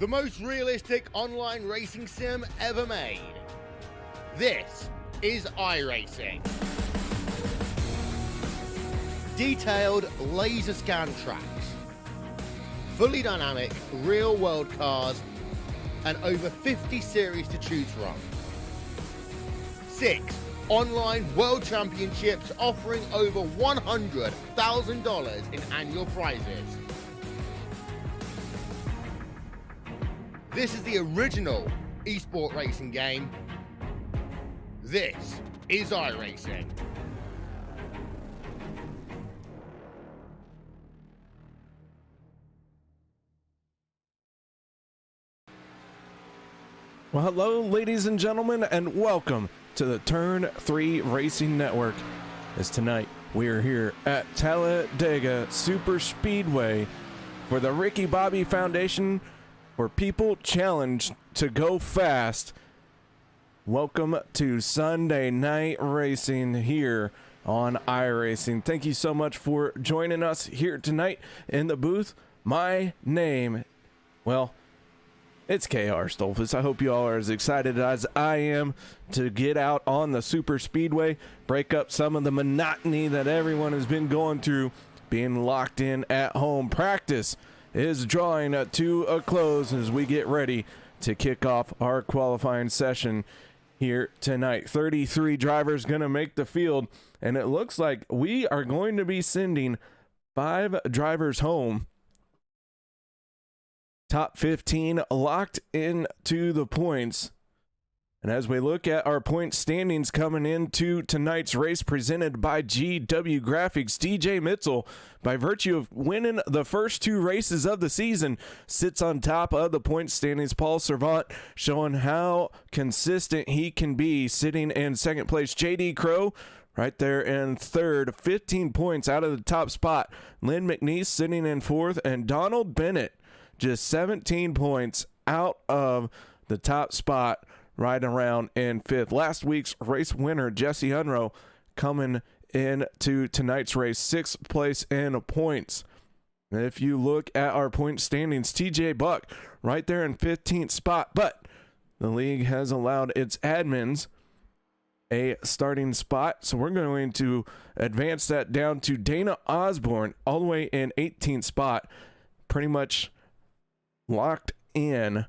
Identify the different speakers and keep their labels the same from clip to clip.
Speaker 1: the most realistic online racing sim ever made. This is iRacing. Detailed laser scan tracks, fully dynamic real world cars, and over 50 series to choose from. 6 online world championships offering over $100,000 in annual prizes. This is the original esport racing game. This is iRacing.
Speaker 2: Well, hello, ladies and gentlemen, and welcome to the Turn 3 Racing Network. As tonight, we are here at Talladega Super Speedway for the Ricky Bobby Foundation for People Challenge to Go Fast. Welcome to Sunday Night Racing here on iRacing. Thank you so much for joining us here tonight in the booth. My name, well, it's KR Stolfus. I hope you all are as excited as I am to get out on the super speedway, break up some of the monotony that everyone has been going through, being locked in at home. Practice is drawing to a close as we get ready to kick off our qualifying session here tonight. 33 drivers going to make the field, and it looks like we are going to be sending 5 drivers home. Top 15 locked into the points. And as we look at our point standings coming into tonight's race presented by GW Graphics, DJ Mitchell, by virtue of winning the first 2 races of the season, sits on top of the point standings. Paul Servant showing how consistent he can be, sitting in second place. JD Crow right there in third, 15 points out of the top spot. Lynn McNeese sitting in fourth, and Donald Bennett just 17 points out of the top spot, right around in fifth. Last week's race winner, Jesse Unroe, coming into tonight's race, 6th place in points. If you look at our point standings, TJ Buck right there in 15th spot, but the league has allowed its admins a starting spot, so we're going to advance that down to Dana Osborne all the way in 18th spot, pretty much locked in.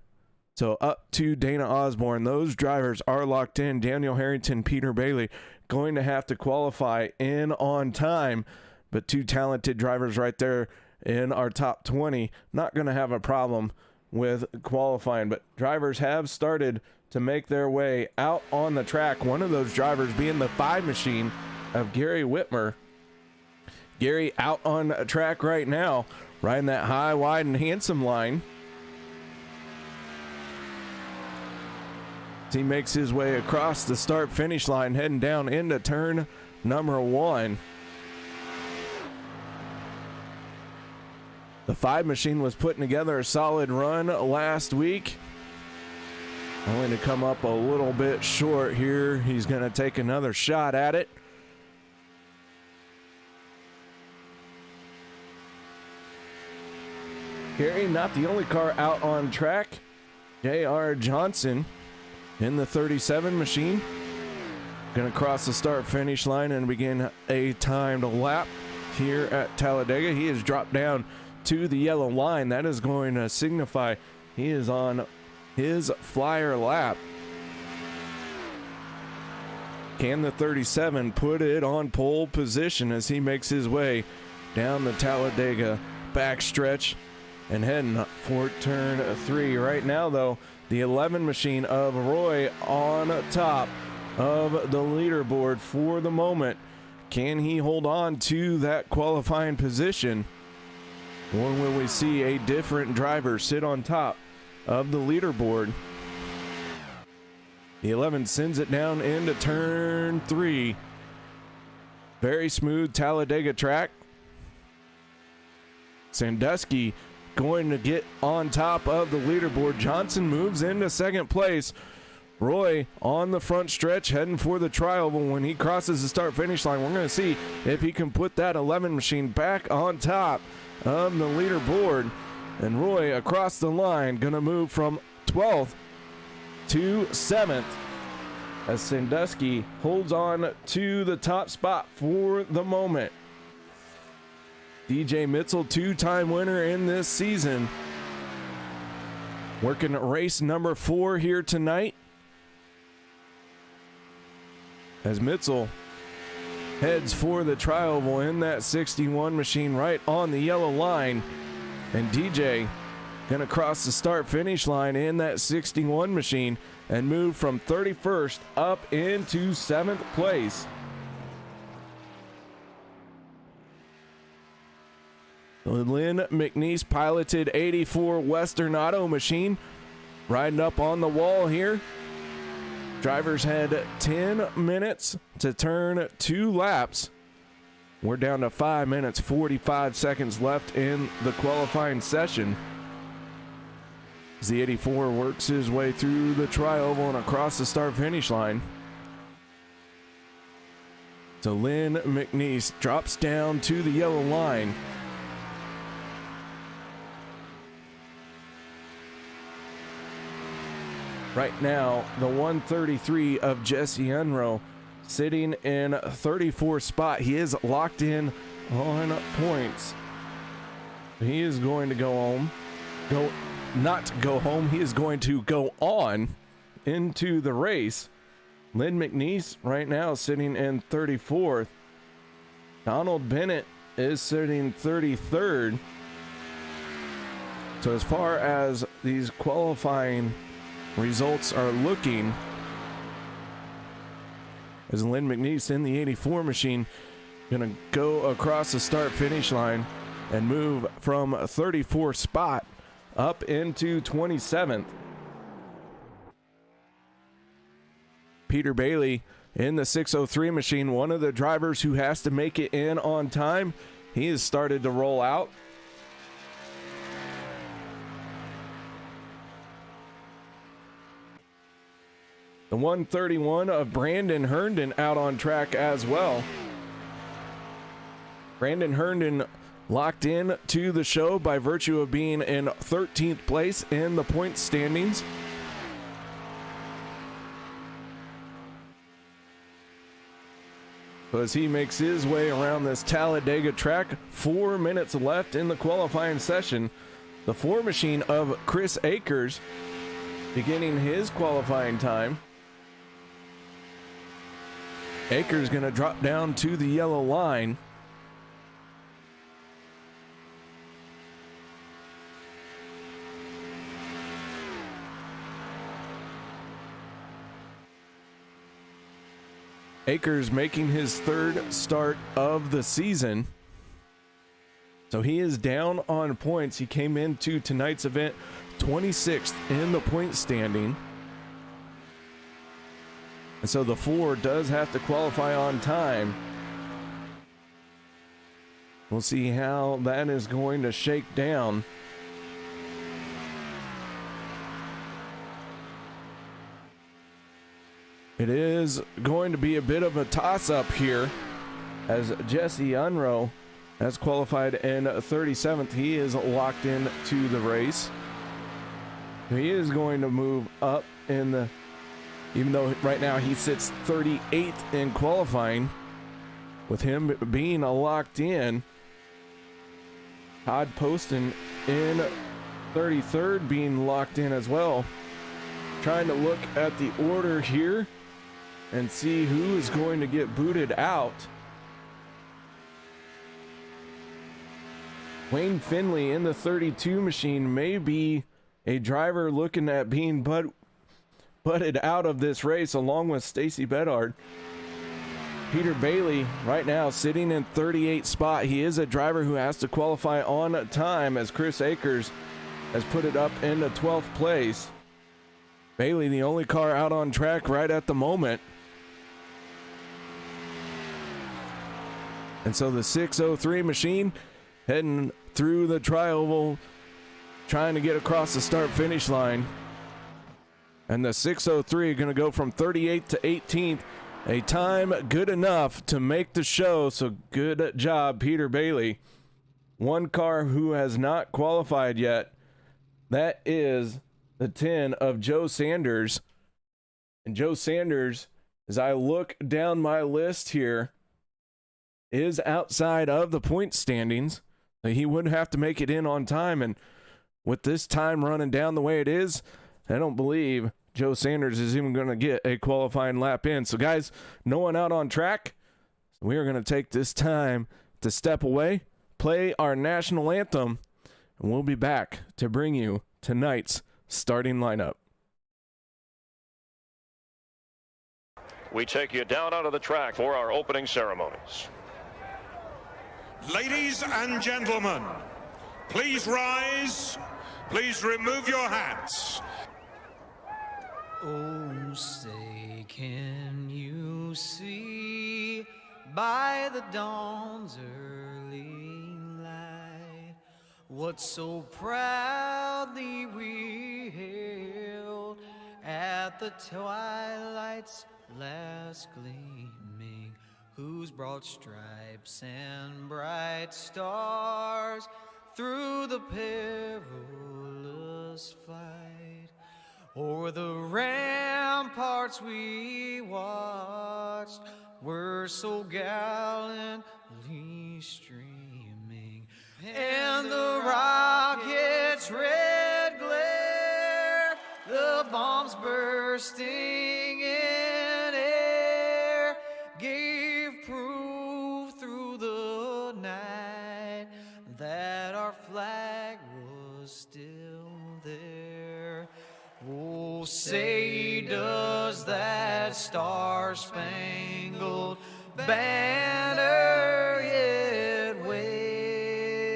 Speaker 2: So up to Dana Osborne, those drivers are locked in. Daniel Harrington, Peter Bailey going to have to qualify in on time, but 2 talented drivers right there in our top 20, not going to have a problem with qualifying. But drivers have started to make their way out on the track. One of those drivers being the 5 machine of Gary Whitmer. Gary out on track right now, riding that high, wide, and handsome line. He makes his way across the start-finish line, heading down into turn number 1. The 5 machine was putting together a solid run last week, only to come up a little bit short here. He's going to take another shot at it. Gary, not the only car out on track. J.R. Johnson in the 37 machine, going to cross the start finish line and begin a timed lap here at Talladega. He has dropped down to the yellow line. That is going to signify he is on his flyer lap. Can the 37 put it on pole position as he makes his way down the Talladega backstretch and heading for turn 3? Right now, though, the 11 machine of Roy on top of the leaderboard for the moment. Can he hold on to that qualifying position, or will we see a different driver sit on top of the leaderboard? The 11 sends it down into turn 3. Very smooth Talladega track. Sandusky going to get on top of the leaderboard. Johnson moves into second place. Roy on the front stretch heading for the trial, but when he crosses the start finish line, we're going to see if he can put that 11 machine back on top of the leaderboard. And Roy across the line gonna move from 12th to 7th as Sandusky holds on to the top spot for the moment. DJ Mitzel, two-time winner in this season, working race number 4 here tonight as Mitzel heads for the trioval in that 61 machine right on the yellow line, and DJ gonna cross the start-finish line in that 61 machine and move from 31st up into 7th place. The Lynn McNeese piloted 84 Western Auto machine riding up on the wall here. Drivers had 10 minutes to turn 2 laps. We're down to 5 minutes, 45 seconds left in the qualifying session. As the 84 works his way through the trioval and across the start-finish line. So Lynn McNeese drops down to the yellow line. Right now, the 133 of Jesse Unruh sitting in 34th spot. He is locked in on points. He is going to go home. Not go home. He is going to go on into the race. Lynn McNeese right now sitting in 34th. Donald Bennett is sitting 33rd. So as far as these qualifying results are looking, as Lynn McNeese in the 84 machine gonna go across the start finish line and move from 34th spot up into 27th. Peter Bailey in the 603 machine, one of the drivers who has to make it in on time. He has started to roll out. The 131 of Brandon Herndon out on track as well. Brandon Herndon locked in to the show by virtue of being in 13th place in the point standings. As he makes his way around this Talladega track, 4 minutes left in the qualifying session. The 4 machine of Chris Akers beginning his qualifying time. Akers gonna drop down to the yellow line. Akers making his 3rd start of the season. So he is down on points. He came into tonight's event 26th in the point standing. And so the 4 does have to qualify on time. We'll see how that is going to shake down. It is going to be a bit of a toss-up here as Jesse Unruh has qualified in 37th. He is locked in to the race. He is going to move up in the, even though right now he sits 38th in qualifying, with him being locked in. Todd Poston in 33rd being locked in as well. Trying to look at the order here and see who is going to get booted out. Wayne Finley in the 32 machine may be a driver looking at being butted out of this race, along with Stacy Bedard. Peter Bailey right now sitting in 38th spot. He is a driver who has to qualify on time, as Chris Akers has put it up into 12th place. Bailey, the only car out on track right at the moment. And so the 603 machine heading through the trioval, trying to get across the start-finish line. And the 603 going to go from 38th to 18th. A time good enough to make the show, so good job, Peter Bailey. one car who has not qualified yet. That is the 10 of Joe Sanders. And Joe Sanders, as I look down my list here, is outside of the point standings. He would have to make it in on time. And with this time running down the way it is, I don't believe Joe Sanders is even going to get a qualifying lap in. So, guys, no one out on track. So we are going to take this time to step away, play our national anthem, and we'll be back to bring you tonight's starting lineup.
Speaker 3: We take you down onto the track for our opening ceremonies.
Speaker 4: Ladies and gentlemen, please rise. Please remove your hats.
Speaker 5: Oh, say, can you see by the dawn's early light what so proudly we hailed at the twilight's last gleaming, whose broad stripes and bright stars through the perilous fight o'er the ramparts we watched were so gallantly streaming, and the rocket's red glare, the bombs bursting in air, gave proof through the night that our flag was still there. Oh, say does that star-spangled banner yet wave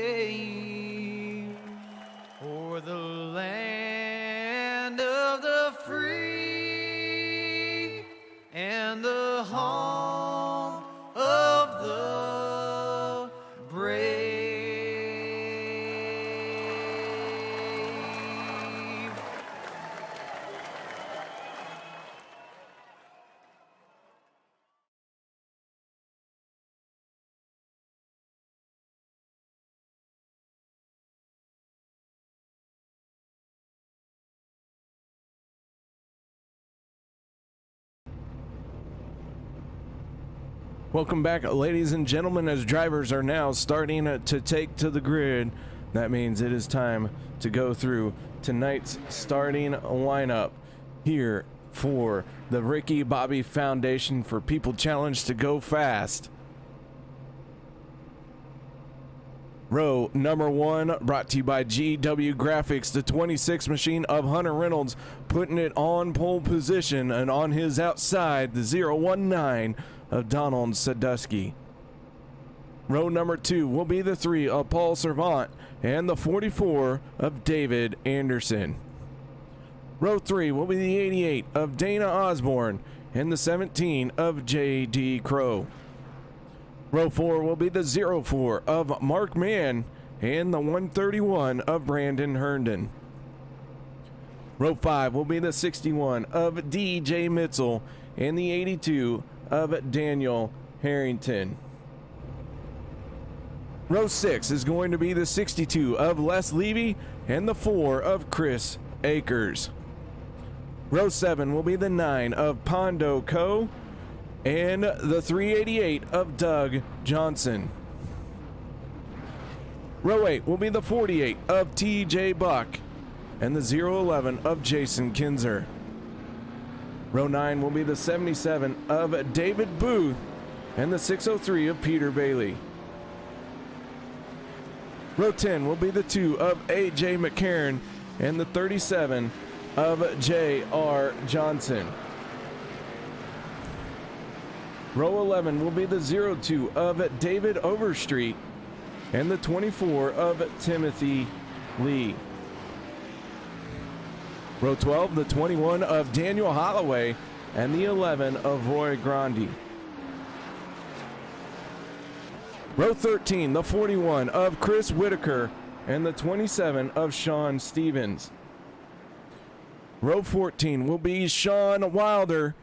Speaker 5: o'er the land of the free and the home of the brave?
Speaker 2: Welcome back, ladies and gentlemen, as drivers are now starting to take to the grid. That means it is time to go through tonight's starting lineup here for the Ricky Bobby Foundation for People Challenge to Go Fast. Row number 1 brought to you by GW Graphics, the 26 machine of Hunter Reynolds, putting it on pole position, and on his outside, the 019 of Donald Sadusky. Row number 2 will be the 3 of Paul Servant and the 44 of David Anderson. Row 3 will be the 88 of Dana Osborne and the 17 of J.D. Crow. Row 4 will be the 04 of Mark Mann and the 131 of Brandon Herndon. Row 5 will be the 61 of D.J. Mitzel and the 82 of Daniel Harrington. Row 6 is going to be the 62 of Les Levy and the 4 of Chris Akers. Row 7 will be the 9 of Pondo Co. and the 388 of Doug Johnson. Row 8 will be the 48 of TJ Buck and the 011 of Jason Kinzer. Row 9 will be the 77 of David Booth and the 603 of Peter Bailey. Row 10 will be the 2 of AJ McCarron and the 37 of J.R. Johnson. Row 11 will be the 02 of David Overstreet and the 24 of Timothy Lee. Row 12, the 21 of Daniel Holloway and the 11 of Roy Grandi. Row 13, the 41 of Chris Whitaker and the 27 of Sean Stevens. Row 14 will be Sean Wilder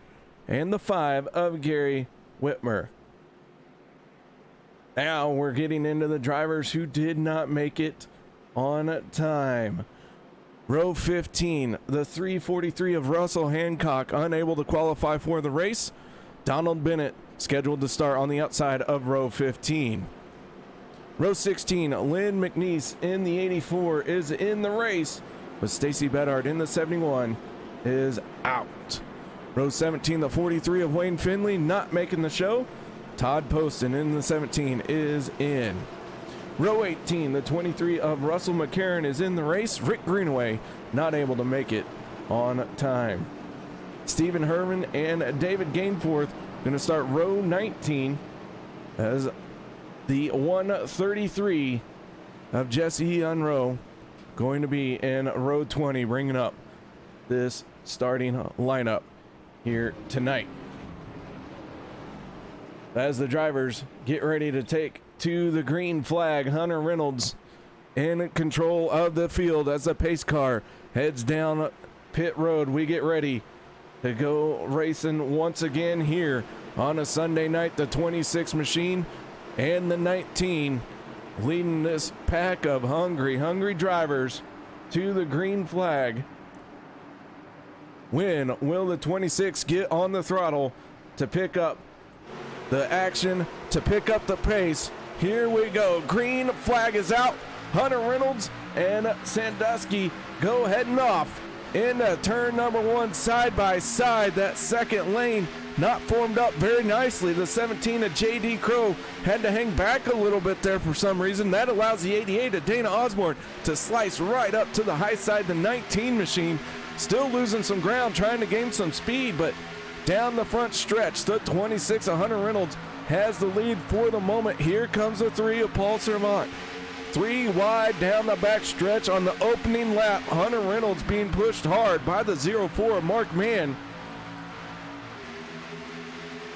Speaker 2: and the 5 of Gary Whitmer. Now we're getting into the drivers who did not make it on time. Row 15, the 343 of Russell Hancock, unable to qualify for the race. Donald Bennett scheduled to start on the outside of row 15. Row 16, Lynn McNeese in the 84 is in the race, but Stacy Bedard in the 71 is out. Row 17, the 43 of Wayne Finley not making the show. Todd Poston in the 17 is in. Row 18, the 23 of Russell McCarron is in the race. Rick Greenaway not able to make it on time. Stephen Herman and David Gainforth going to start row 19 as the 133 of Jesse Unroe going to be in row 20, bringing up this starting lineup here tonight. As the drivers get ready to take to the green flag, Hunter Reynolds in control of the field as the pace car heads down pit road. We get ready to go racing once again here on a Sunday night. The 26 machine and the 19 leading this pack of hungry drivers to the green flag. When will the 26 get on the throttle to pick up the action, to pick up the pace? Here we go. Green flag is out. Hunter Reynolds and Sandusky go heading off into turn number 1 side by side. That second lane not formed up very nicely. The 17 of J.D. Crow had to hang back a little bit there for some reason. That allows the 88 of Dana Osborne to slice right up to the high side. The 19 machine still losing some ground, trying to gain some speed, but down the front stretch, the 26 of Hunter Reynolds has the lead for the moment. Here comes the 3 of Paul Servant. 3 wide down the back stretch on the opening lap. Hunter Reynolds being pushed hard by the 04 of Mark Mann.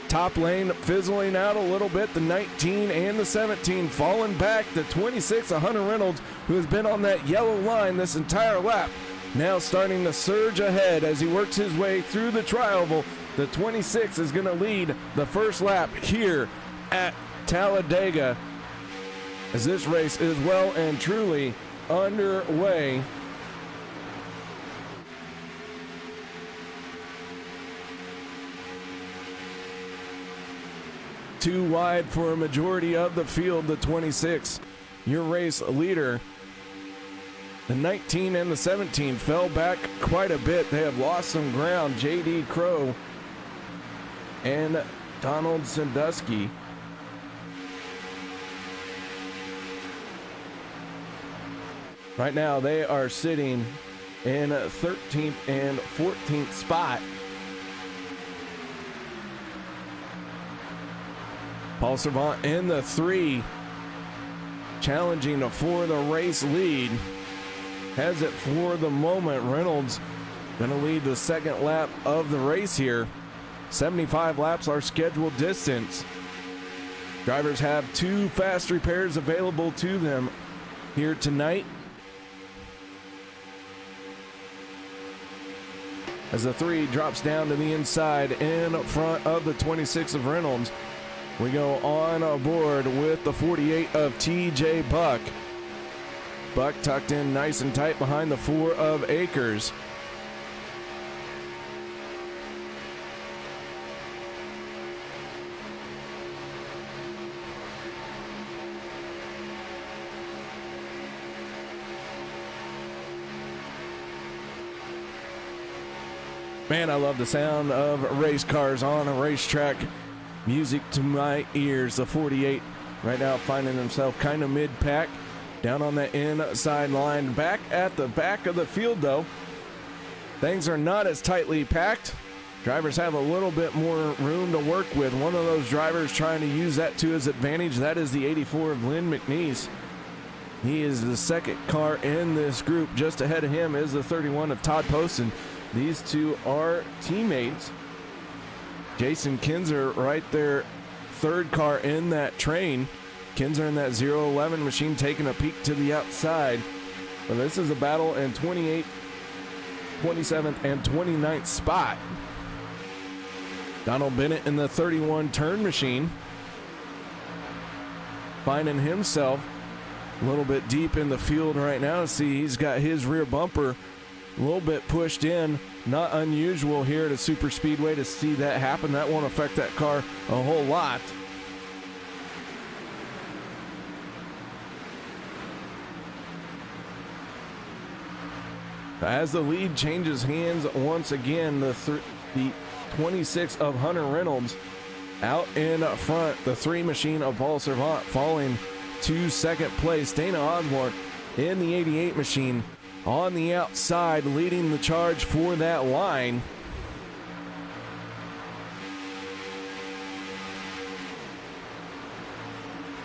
Speaker 2: Top lane fizzling out a little bit. The 19 and the 17 falling back. The 26 of Hunter Reynolds, who has been on that yellow line this entire lap, now starting to surge ahead as he works his way through the tri-oval. The 26 is going to lead the first lap here at Talladega as this race is well and truly underway. Too wide for a majority of the field, the 26, your race leader. The 19 and the 17 fell back quite a bit. They have lost some ground. J.D. Crow and Donald Sandusky. Right now they are sitting in 13th and 14th spot. Paul Servant in the 3, challenging for the race lead. Has it for the moment. Reynolds going to lead the second lap of the race here. 75 laps are scheduled distance. Drivers have 2 fast repairs available to them here tonight. As the 3 drops down to the inside in front of the 26 of Reynolds, we go on aboard with the 48 of TJ Buck. Buck tucked in nice and tight behind the 4 of Akers. Man, I love the sound of race cars on a racetrack. Music to my ears. The 48 right now finding himself kind of mid-pack. Down on the inside line. Back at the back of the field, though, things are not as tightly packed. Drivers have a little bit more room to work with. One of those drivers trying to use that to his advantage. That is the 84 of Lynn McNeese. He is the second car in this group. Just ahead of him is the 31 of Todd Poston. These 2 are teammates. Jason Kinzer right there, third car in that train. Kinzer in that 011 machine taking a peek to the outside. But this is a battle in 28th, 27th, and 29th spot. Donald Bennett in the 31 turn machine. finding himself a little bit deep in the field right now. See, he's got his rear bumper a little bit pushed in. Not unusual here at a super speedway to see that happen. That won't affect that car a whole lot. As the lead changes hands once again, the 26 of Hunter Reynolds out in front. The 3 machine of Paul Servant falling to second place. Dana Osborne in the 88 machine on the outside, leading the charge for that line.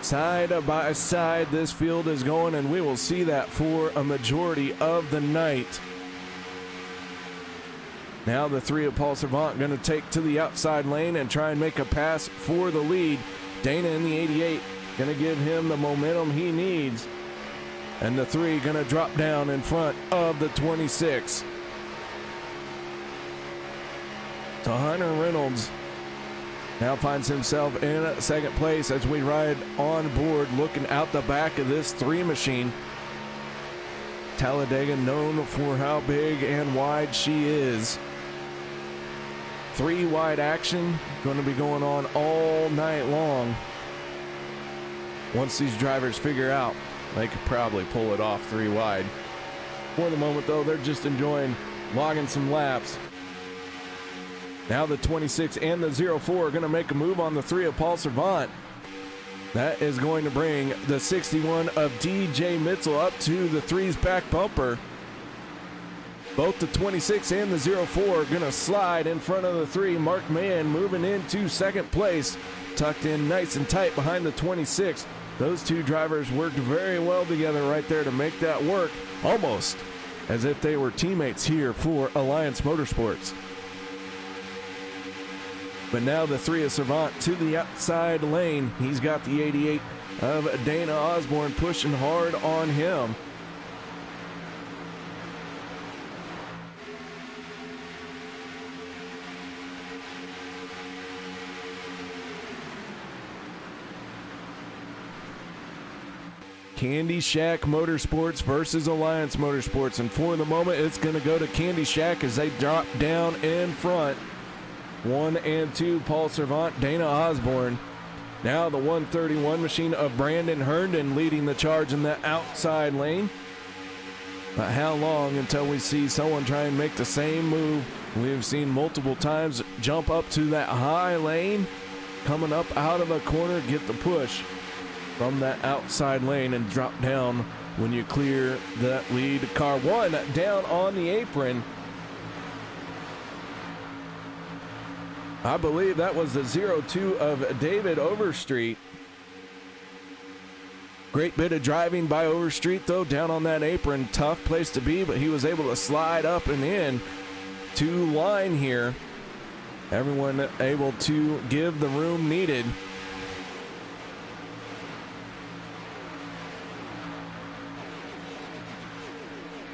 Speaker 2: Side by side, this field is going, and we will see that for a majority of the night. Now the 3 of Paul Servant going to take to the outside lane and try and make a pass for the lead. Dana in the 88 going to give him the momentum he needs. And the 3 going to drop down in front of the 26. So Hunter Reynolds now finds himself in second place as we ride on board, looking out the back of this 3 machine. Talladega known for how big and wide she is. 3 wide action going to be going on all night long. Once these drivers figure out, they could probably pull it off 3 wide. For the moment though, they're just enjoying logging some laps. Now the 26 and the 04 are going to make a move on the 3 of Paul Servant. That is going to bring the 61 of DJ Mitzel up to the 3's back bumper. Both the 26 and the 04 are going to slide in front of the 3. Mark Mann moving into second place, tucked in nice and tight behind the 26. Those 2 drivers worked very well together right there to make that work, almost as if they were teammates here for Alliance Motorsports. But now the 3 of Servant to the outside lane. He's got the 88 of Dana Osborne pushing hard on him. Candy Shack Motorsports versus Alliance Motorsports, and for the moment it's going to go to Candy Shack as they drop down in front. 1 and 2, Paul Servant, Dana Osborne. Now the 131 machine of Brandon Herndon leading the charge in the outside lane. But how long until we see someone try and make the same move we've seen multiple times? Jump up to that high lane, coming up out of a corner, get the push from that outside lane and drop down when you clear that lead car. 1 down on the apron. I believe that was the 02 of David Overstreet. Great bit of driving by Overstreet though, down on that apron. Tough place to be, but he was able to slide up and in to line here. Everyone able to give the room needed.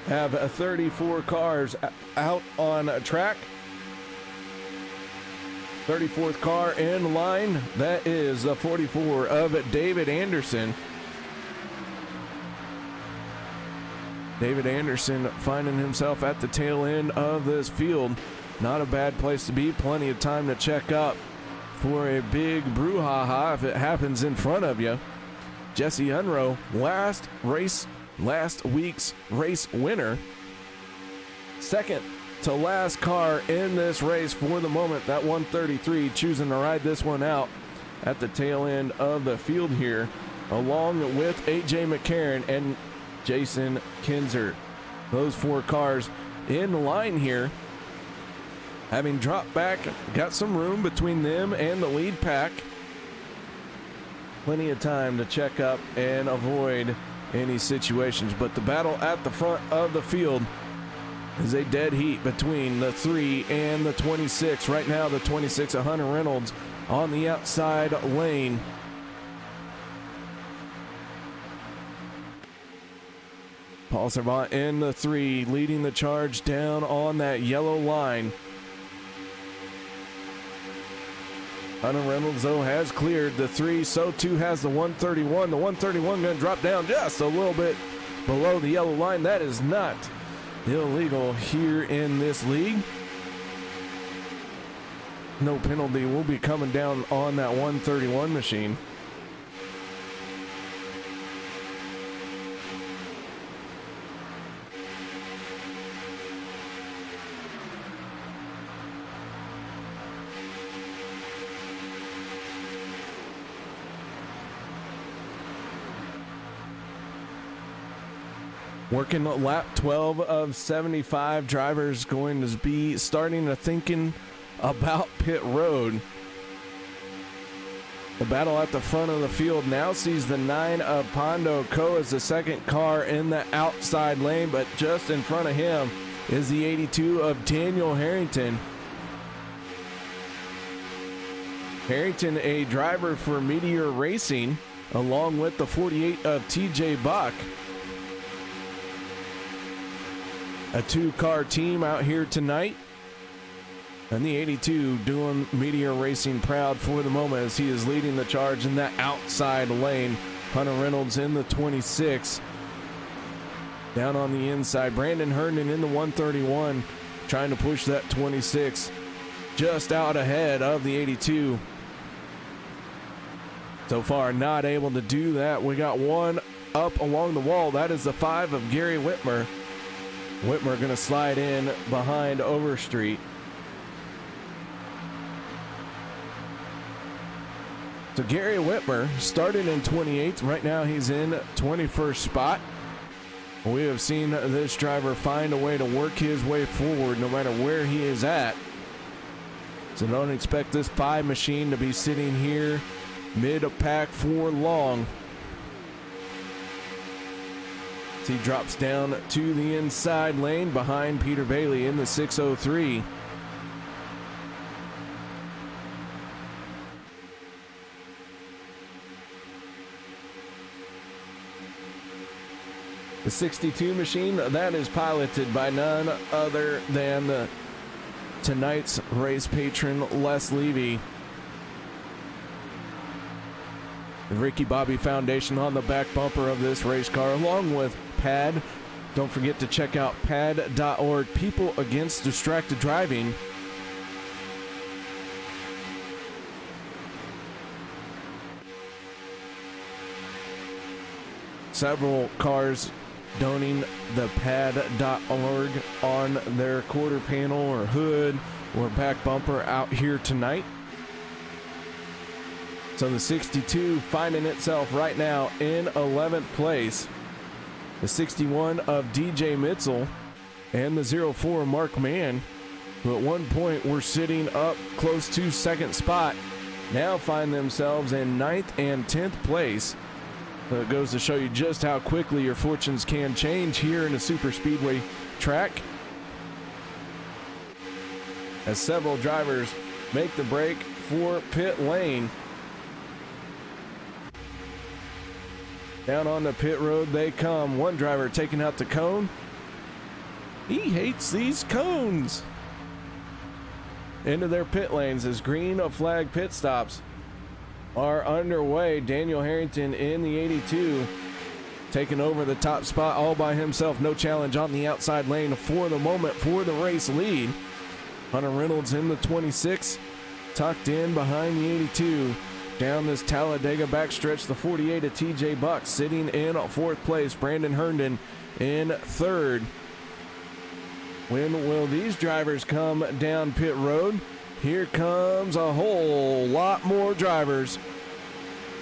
Speaker 2: Have 34 cars out on track. 34th car in line. That is the 44 of David Anderson. David Anderson finding himself at the tail end of this field. Not a bad place to be. Plenty of time to check up for a big brouhaha if it happens in front of you. Jesse Unruh, last week's race winner. Second to last car in this race for the moment. That 133 choosing to ride this one out at the tail end of the field here, along with AJ McCarron and Jason Kinzer. Those 4 cars in line here, having dropped back, got some room between them and the lead pack. Plenty of time to check up and avoid any situations, but the battle at the front of the field is a dead heat between the 3 and the 26. Right now, the 26 of Hunter Reynolds on the outside lane. Paul Servant in the 3, leading the charge down on that yellow line. Hunter Reynolds, though, has cleared the 3. So too has the 131. The 131 going to drop down just a little bit below the yellow line. That is not illegal here in this league. No penalty will be coming down on that 131 machine. Working lap 12 of 75, drivers going to be starting to thinking about pit road. The battle at the front of the field now sees the 9 of Pondo Co as the second car in the outside lane, but just in front of him is the 82 of Daniel Harrington. Harrington, a driver for Meteor Racing, along with the 48 of TJ Buck. A 2-car team out here tonight. And the 82 doing Meteor Racing proud for the moment as he is leading the charge in that outside lane. Hunter Reynolds in the 26. Down on the inside, Brandon Herndon in the 131, trying to push that 26 just out ahead of the 82. So far, not able to do that. We got one up along the wall. That is the 5 of Gary Whitmer. Whitmer going to slide in behind Overstreet. So Gary Whitmer started in 28th. Right now he's in 21st spot. We have seen this driver find a way to work his way forward no matter where he is at. So don't expect this 5 machine to be sitting here mid-pack for long. He drops down to the inside lane behind Peter Bailey in the 603. The 62 machine, that is piloted by none other than tonight's race patron, Les Levy. The Ricky Bobby Foundation on the back bumper of this race car, along with PADD. Don't forget to check out PADD.org, People Against Distracted Driving. Several cars donning the PADD.org on their quarter panel or hood or back bumper out here tonight. So the 62 finding itself right now in 11th place. The 61 of DJ Mitzel and the 04 Mark Mann, who at one point were sitting up close to second spot, now find themselves in 9th and 10th place. So it goes to show you just how quickly your fortunes can change here in a super speedway track. As several drivers make the break for pit lane. Down on the pit road they come. One driver taking out the cone. He hates these cones. Into their pit lanes as green flag pit stops are underway. Daniel Harrington in the 82 taking over the top spot all by himself. No challenge on the outside lane for the moment for the race lead. Hunter Reynolds in the 26, tucked in behind the 82. Down this Talladega backstretch, the 48 of TJ Buck sitting in 4th place. Brandon Herndon in 3rd. When will these drivers come down pit road? Here comes a whole lot more drivers.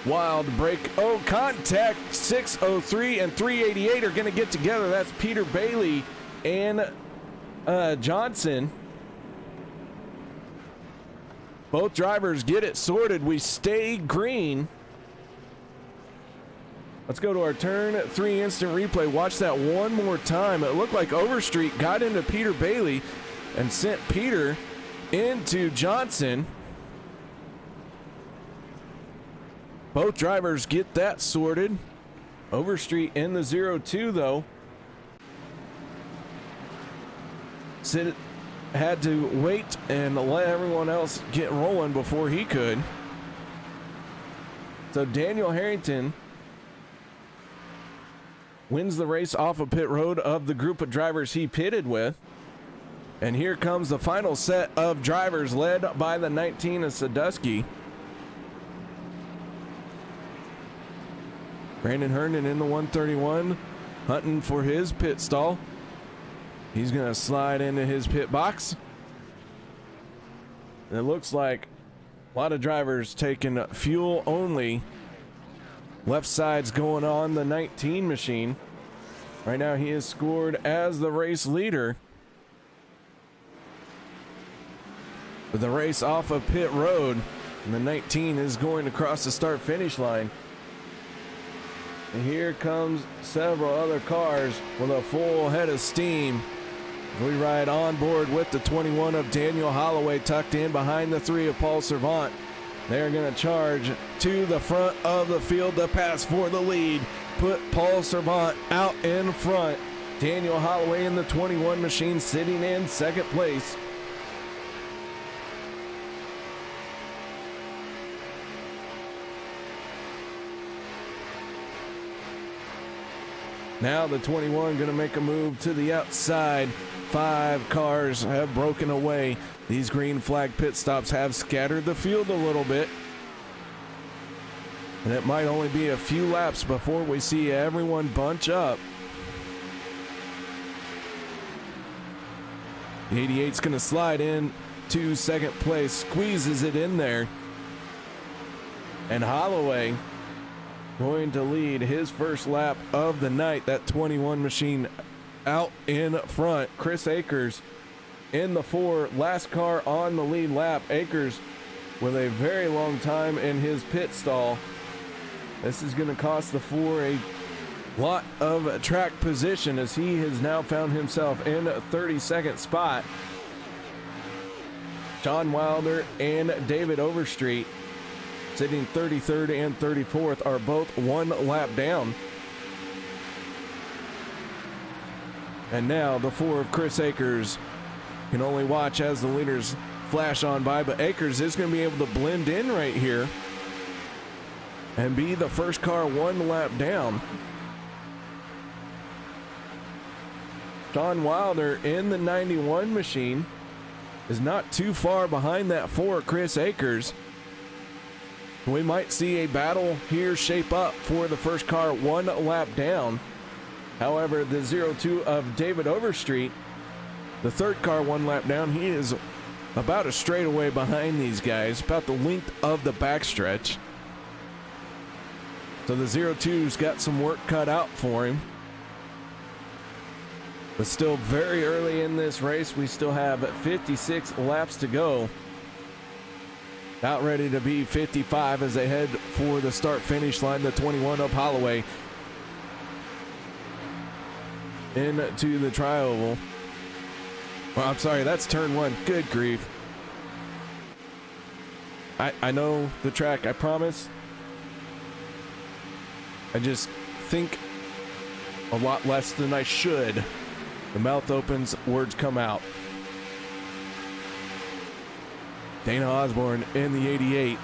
Speaker 2: Wild break. Oh, contact. 603 and 388 are going to get together. That's Peter Bailey and Johnson. Both drivers get it sorted. We stay green. Let's go to our turn 3 instant replay. Watch that one more time. It looked like Overstreet got into Peter Bailey and sent Peter into Johnson. Both drivers get that sorted. Overstreet in the 02 though. had to wait and let everyone else get rolling before he could. So Daniel Harrington wins the race off of pit road of the group of drivers he pitted with. And here comes the final set of drivers led by the 19 of Sadusky. Brandon Herndon in the 131, hunting for his pit stall. He's going to slide into his pit box. And it looks like a lot of drivers taking fuel only. Left side's going on the 19 machine. Right now he is scored as the race leader. With the race off of pit road, and the 19 is going to cross the start finish line. And here comes several other cars with a full head of steam. We ride on board with the 21 of Daniel Holloway tucked in behind the 3 of Paul Servant. They're going to charge to the front of the field to pass for the lead. Put Paul Servant out in front. Daniel Holloway in the 21 machine sitting in second place. Now the 21 going to make a move to the outside. 5 cars have broken away. These green flag pit stops have scattered the field a little bit. And it might only be a few laps before we see everyone bunch up. The 88's going to slide in to second place, squeezes it in there. And Holloway going to lead his first lap of the night. That 21 machine out in front. Chris Akers in the 4, last car on the lead lap. Akers with a very long time in his pit stall. This is going to cost the 4 a lot of track position as he has now found himself in a 32nd spot. John Wilder and David Overstreet sitting 33rd and 34th are both 1 lap down. And now the 4 of Chris Akers can only watch as the leaders flash on by, but Akers is going to be able to blend in right here and be the first car 1 lap down. John Wilder in the 91 machine is not too far behind that 4 Chris Akers. We might see a battle here shape up for the first car 1 lap down. However, the 02 of David Overstreet, the 3rd car 1 lap down, he is about a straightaway behind these guys, about the length of the backstretch. So the 02's got some work cut out for him. But still very early in this race. We still have 56 laps to go. About ready to be 55 as they head for the start finish line. The 21 of Holloway into the tri-oval. Well, I'm sorry, that's turn 1. Good grief. I know the track, I promise. I just think a lot less than I should. The mouth opens, words come out. Dana Osborne in the 88.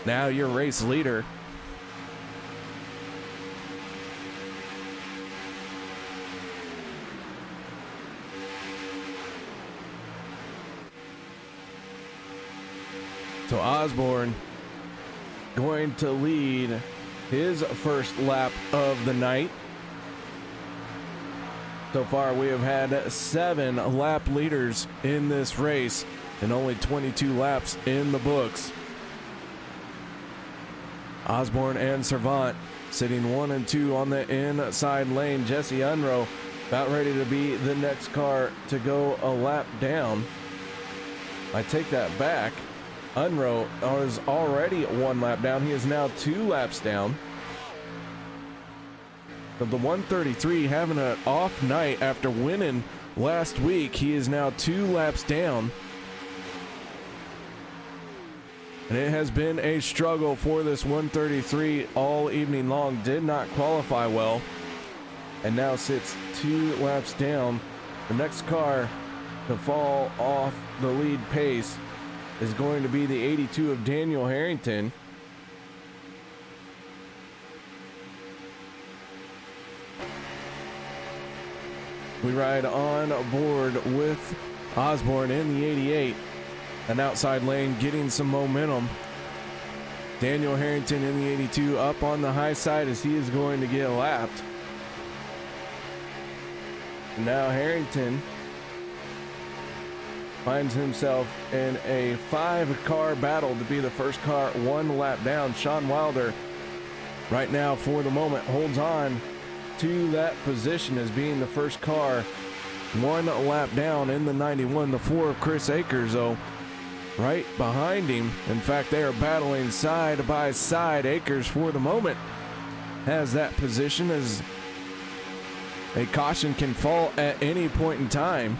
Speaker 2: Now your race leader. So Osborne going to lead his first lap of the night. So far, we have had 7 lap leaders in this race and only 22 laps in the books. Osborne and Servant sitting 1 and 2 on the inside lane. Jesse Unrow about ready to be the next car to go a lap down. I take that back. Unrow is already 1 lap down. He is now 2 laps down. Of the 133 having an off night after winning last week, he is now 2 laps down. And it has been a struggle for this 133 all evening long. Did not qualify well and now sits 2 laps down. The next car to fall off the lead pace is going to be the 82 of Daniel Harrington. We ride on board with Osborne in the 88. An outside lane getting some momentum. Daniel Harrington in the 82 up on the high side as he is going to get lapped. Now Harrington finds himself in a 5-car battle to be the first car 1 lap down. Sean Wilder right now for the moment holds on to that position as being the first car 1 lap down in the 91. The 4 of Chris Akers though right behind him. In fact, they are battling side by side. Akers for the moment has that position as a caution can fall at any point in time.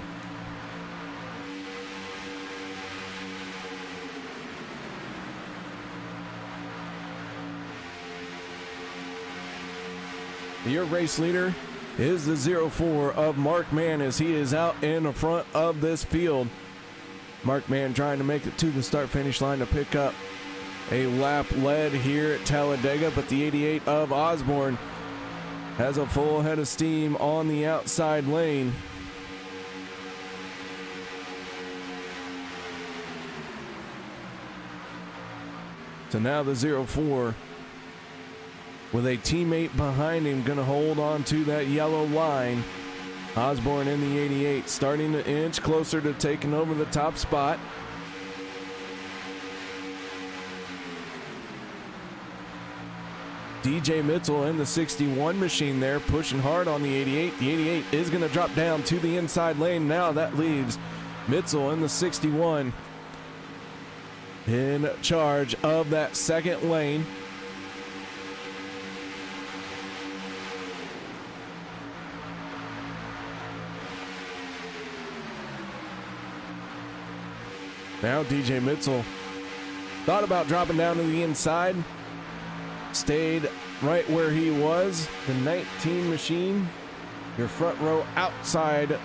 Speaker 2: Your race leader is the 04 of Mark Mann as he is out in the front of this field. Mark Mann trying to make it to the start-finish line to pick up a lap lead here at Talladega, but the 88 of Osborne has a full head of steam on the outside lane. So now the 04 with a teammate behind him going to hold on to that yellow line. Osborne in the 88 starting to inch closer to taking over the top spot. DJ Mitchell in the 61 machine there pushing hard on the 88. The 88 is going to drop down to the inside lane. Now that leaves Mitchell in the 61 in charge of that second lane. Now DJ Mitchell thought about dropping down to the inside. Stayed right where he was. The 19 machine, your front row outside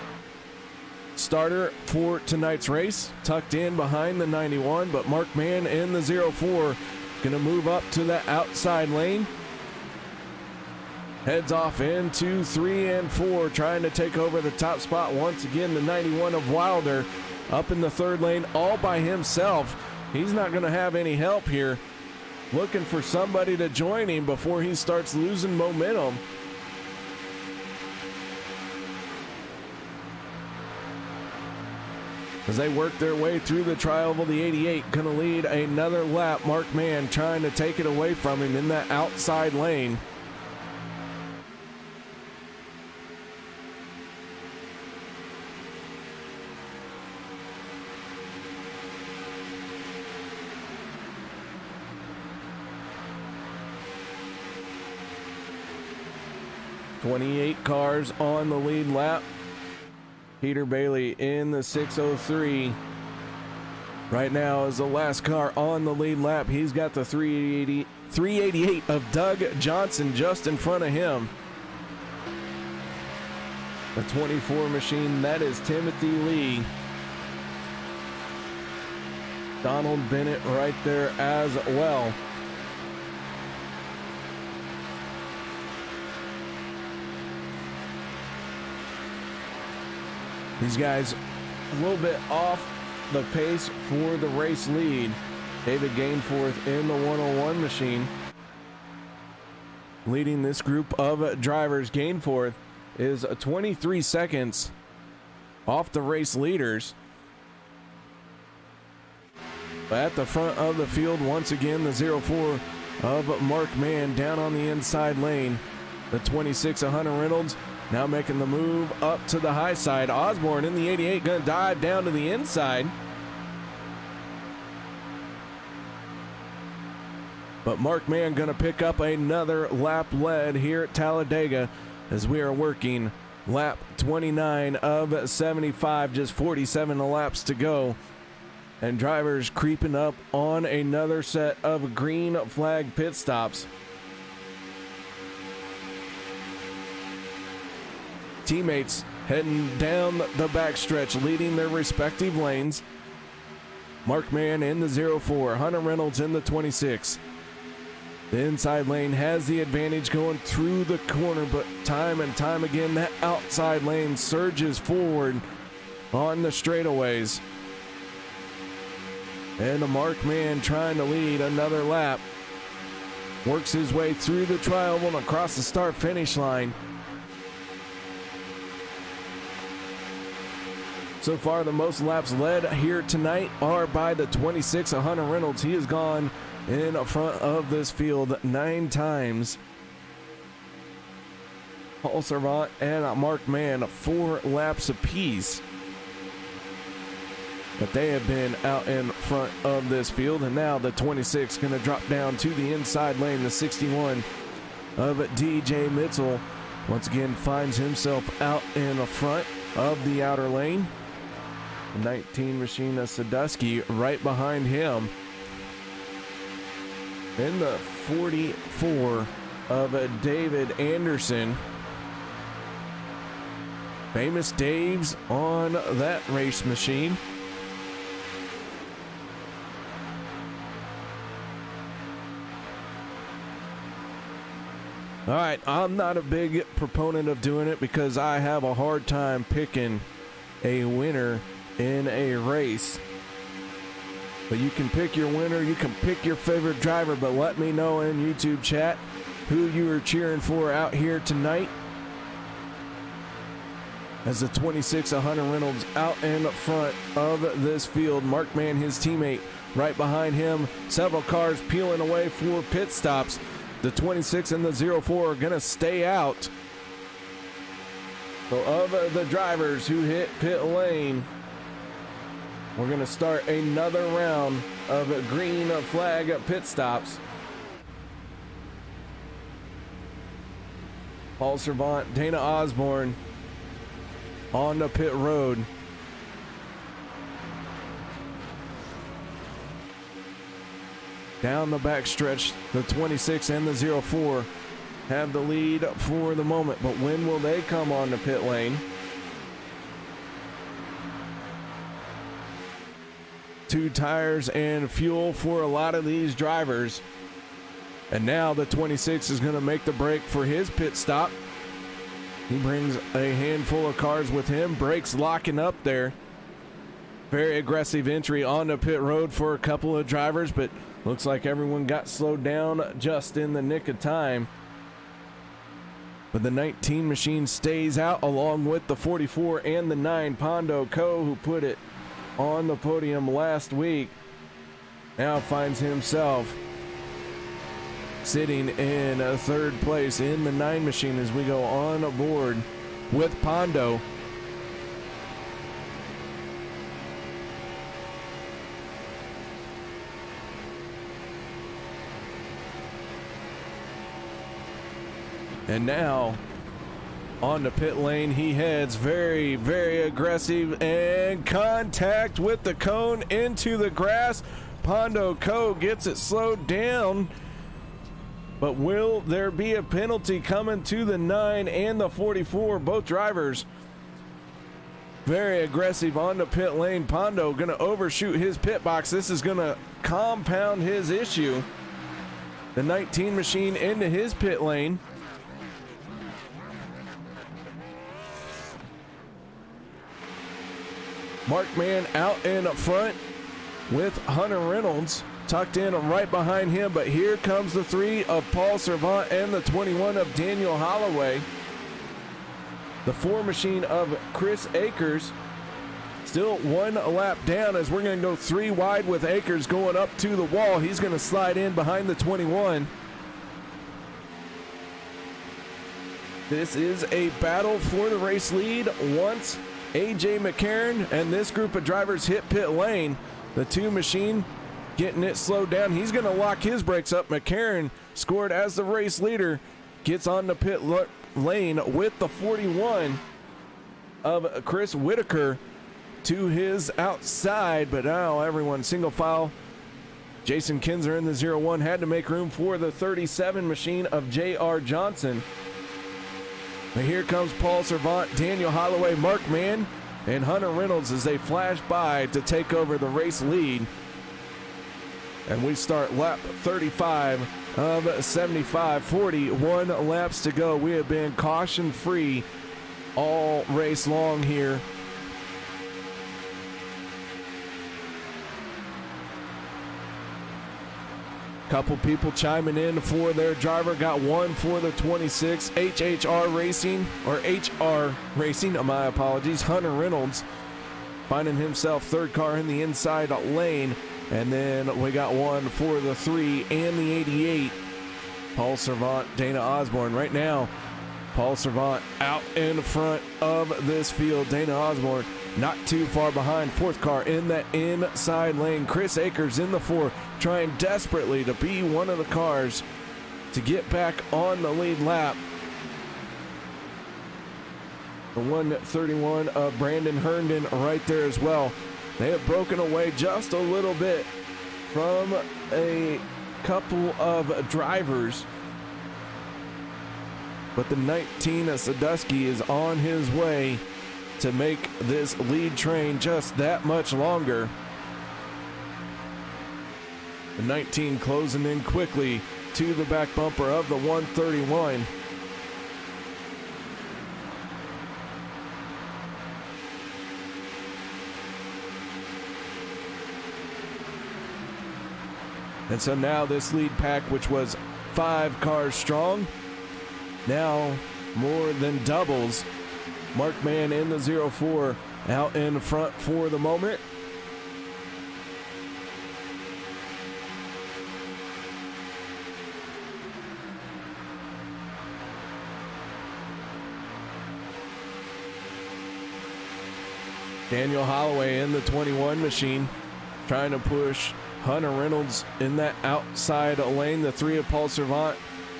Speaker 2: starter for tonight's race. Tucked in behind the 91, but Mark Mann in the 04 gonna move up to the outside lane. Heads off into 3 and 4, trying to take over the top spot once again. The 91 of Wilder up in the third lane all by himself. He's not going to have any help here. Looking for somebody to join him before he starts losing momentum. As they work their way through the tri-oval, the 88 going to lead another lap. Mark Mann trying to take it away from him in that outside lane. .28 cars on the lead lap. Peter Bailey in the 603. Right now is the last car on the lead lap. He's got the 388 of Doug Johnson just in front of him. The 24 machine, that is Timothy Lee. Donald Bennett right there as well. These guys a little bit off the pace for the race lead. David Gainforth in the 101 machine. Leading this group of drivers. Gainforth is 23 seconds off the race leaders. But at the front of the field, once again, the 04 of Mark Mann down on the inside lane. The 26 of Hunter Reynolds now making the move up to the high side. Osborne in the 88 going to dive down to the inside. But Mark Mann going to pick up another lap lead here at Talladega as we are working lap 29 of 75, just 47 laps to go. And drivers creeping up on another set of green flag pit stops. Teammates heading down the backstretch, leading their respective lanes. Mark Mann in the 04, Hunter Reynolds in the 26. The inside lane has the advantage going through the corner, but time and time again, that outside lane surges forward on the straightaways. And the Mark Mann trying to lead another lap. Works his way through the tri-oval and across the start-finish line. So far, the most laps led here tonight are by the 26 of Hunter Reynolds. He has gone in front of this field 9 times. Paul Servant and Mark Mann 4 laps apiece. But they have been out in front of this field, and now the 26 going to drop down to the inside lane. The 61 of DJ Mitzel once again finds himself out in the front of the outer lane. The 19 Machina Sadusky right behind him. Then the 44 of David Anderson. Famous Dave's on that race machine. All right, I'm not a big proponent of doing it because I have a hard time picking a winner in a race. But you can pick your winner, you can pick your favorite driver, but let me know in YouTube chat who you are cheering for out here tonight. As the 26 of Hunter Reynolds out in front of this field. Mark Mann, his teammate, right behind him. Several cars peeling away for pit stops. The 26 and the 04 are going to stay out. So of the drivers who hit pit lane, we're going to start another round of green flag pit stops. Paul Servant, Dana Osborne on the pit road. Down the backstretch, the 26 and the 04 have the lead for the moment, but when will they come on the pit lane? Two tires and fuel for a lot of these drivers. And now the 26 is going to make the break for his pit stop. He brings a handful of cars with him, brakes locking up there. Very aggressive entry on the pit road for a couple of drivers, but looks like everyone got slowed down just in the nick of time. But the 19 machine stays out along with the 44 and the 9 Pondo Co, who put it on the podium last week. Now finds himself sitting in third place in the 9 machine as we go on aboard with Pondo. And now on the pit lane he heads, very, very aggressive, and contact with the cone into the grass. Pondo Co gets it slowed down, but will there be a penalty coming to the 9 and the 44? Both drivers very aggressive on the pit lane. Pondo going to overshoot his pit box. This is going to compound his issue. The 19 machine into his pit lane. Mark Mann out in front with Hunter Reynolds tucked in right behind him, but here comes the 3 of Paul Servant and the 21 of Daniel Holloway. The 4 machine of Chris Akers still 1 lap down as we're going to go 3 wide with Akers going up to the wall. He's going to slide in behind the 21. This is a battle for the race lead once AJ McCarron and this group of drivers hit pit lane. The 2 machine getting it slowed down. He's going to lock his brakes up. McCarron scored as the race leader, gets on the pit lane with the 41 of Chris Whitaker to his outside, but now everyone single file. Jason Kinzer in the 01 had to make room for the 37 machine of J.R. Johnson. And here comes Paul Servant, Daniel Holloway, Mark Mann, and Hunter Reynolds as they flash by to take over the race lead. And we start lap 35 of 75, 41 laps to go. We have been caution free all race long here. Couple people chiming in for their driver. Got one for the 26 HHR Racing, or HR Racing, my apologies. Hunter Reynolds finding himself third car in the inside lane. And then we got one for the 3 and the 88. Paul Servant, Dana Osborne. Right now, Paul Servant out in front of this field. Dana Osborne not too far behind, fourth car in that inside lane. Chris Akers in the 4, trying desperately to be one of the cars to get back on the lead lap. The 131 of Brandon Herndon right there as well. They have broken away just a little bit from a couple of drivers, but the 19 Sadusky is on his way to make this lead train just that much longer. The 19 closing in quickly to the back bumper of the 131. And so now this lead pack, which was 5 cars strong, now more than doubles. Mark Mann in the 04 out in front for the moment. Daniel Holloway in the 21 machine, trying to push Hunter Reynolds in that outside lane. The 3 of Paul Servant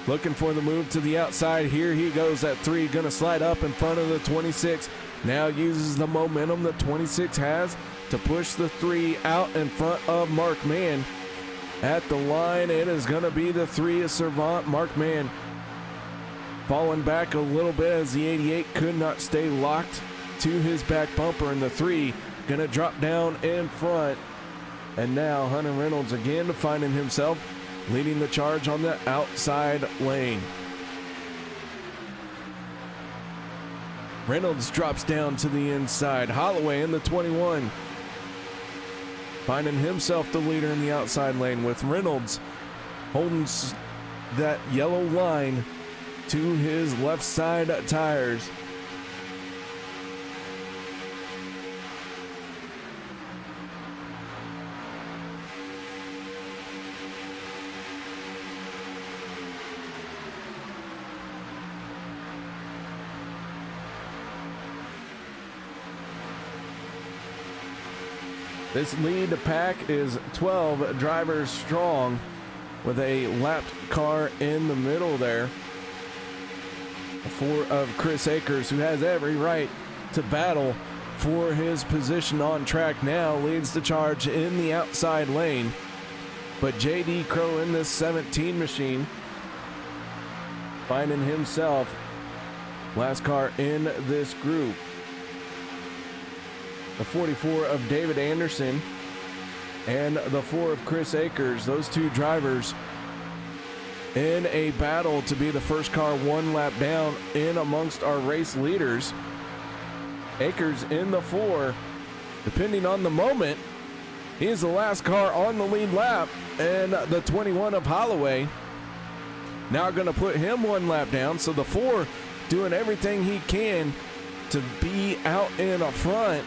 Speaker 2: looking for the move to the outside. Here he goes, that 3 going to slide up in front of the 26. Now uses the momentum that 26 has to push the 3 out in front of Mark Mann. At the line, it is going to be the 3 of Servant. Mark Mann falling back a little bit as the 88 could not stay locked to his back bumper, and the 3 going to drop down in front. And now Hunter Reynolds again finding himself leading the charge on the outside lane. Reynolds drops down to the inside. Holloway in the 21 finding himself the leader in the outside lane, with Reynolds holding that yellow line to his left side tires. This lead pack is 12 drivers strong, with a lapped car in the middle there. The 4 of Chris Akers, who has every right to battle for his position on track, now leads the charge in the outside lane. But J.D. Crow in this 17 machine, finding himself last car in this group. The 44 of David Anderson and the 4 of Chris Akers, those 2 drivers in a battle to be the first car 1 lap down in amongst our race leaders. Akers in the 4, depending on the moment, he is the last car on the lead lap, and the 21 of Holloway now going to put him 1 lap down. So the 4 doing everything he can to be out in front.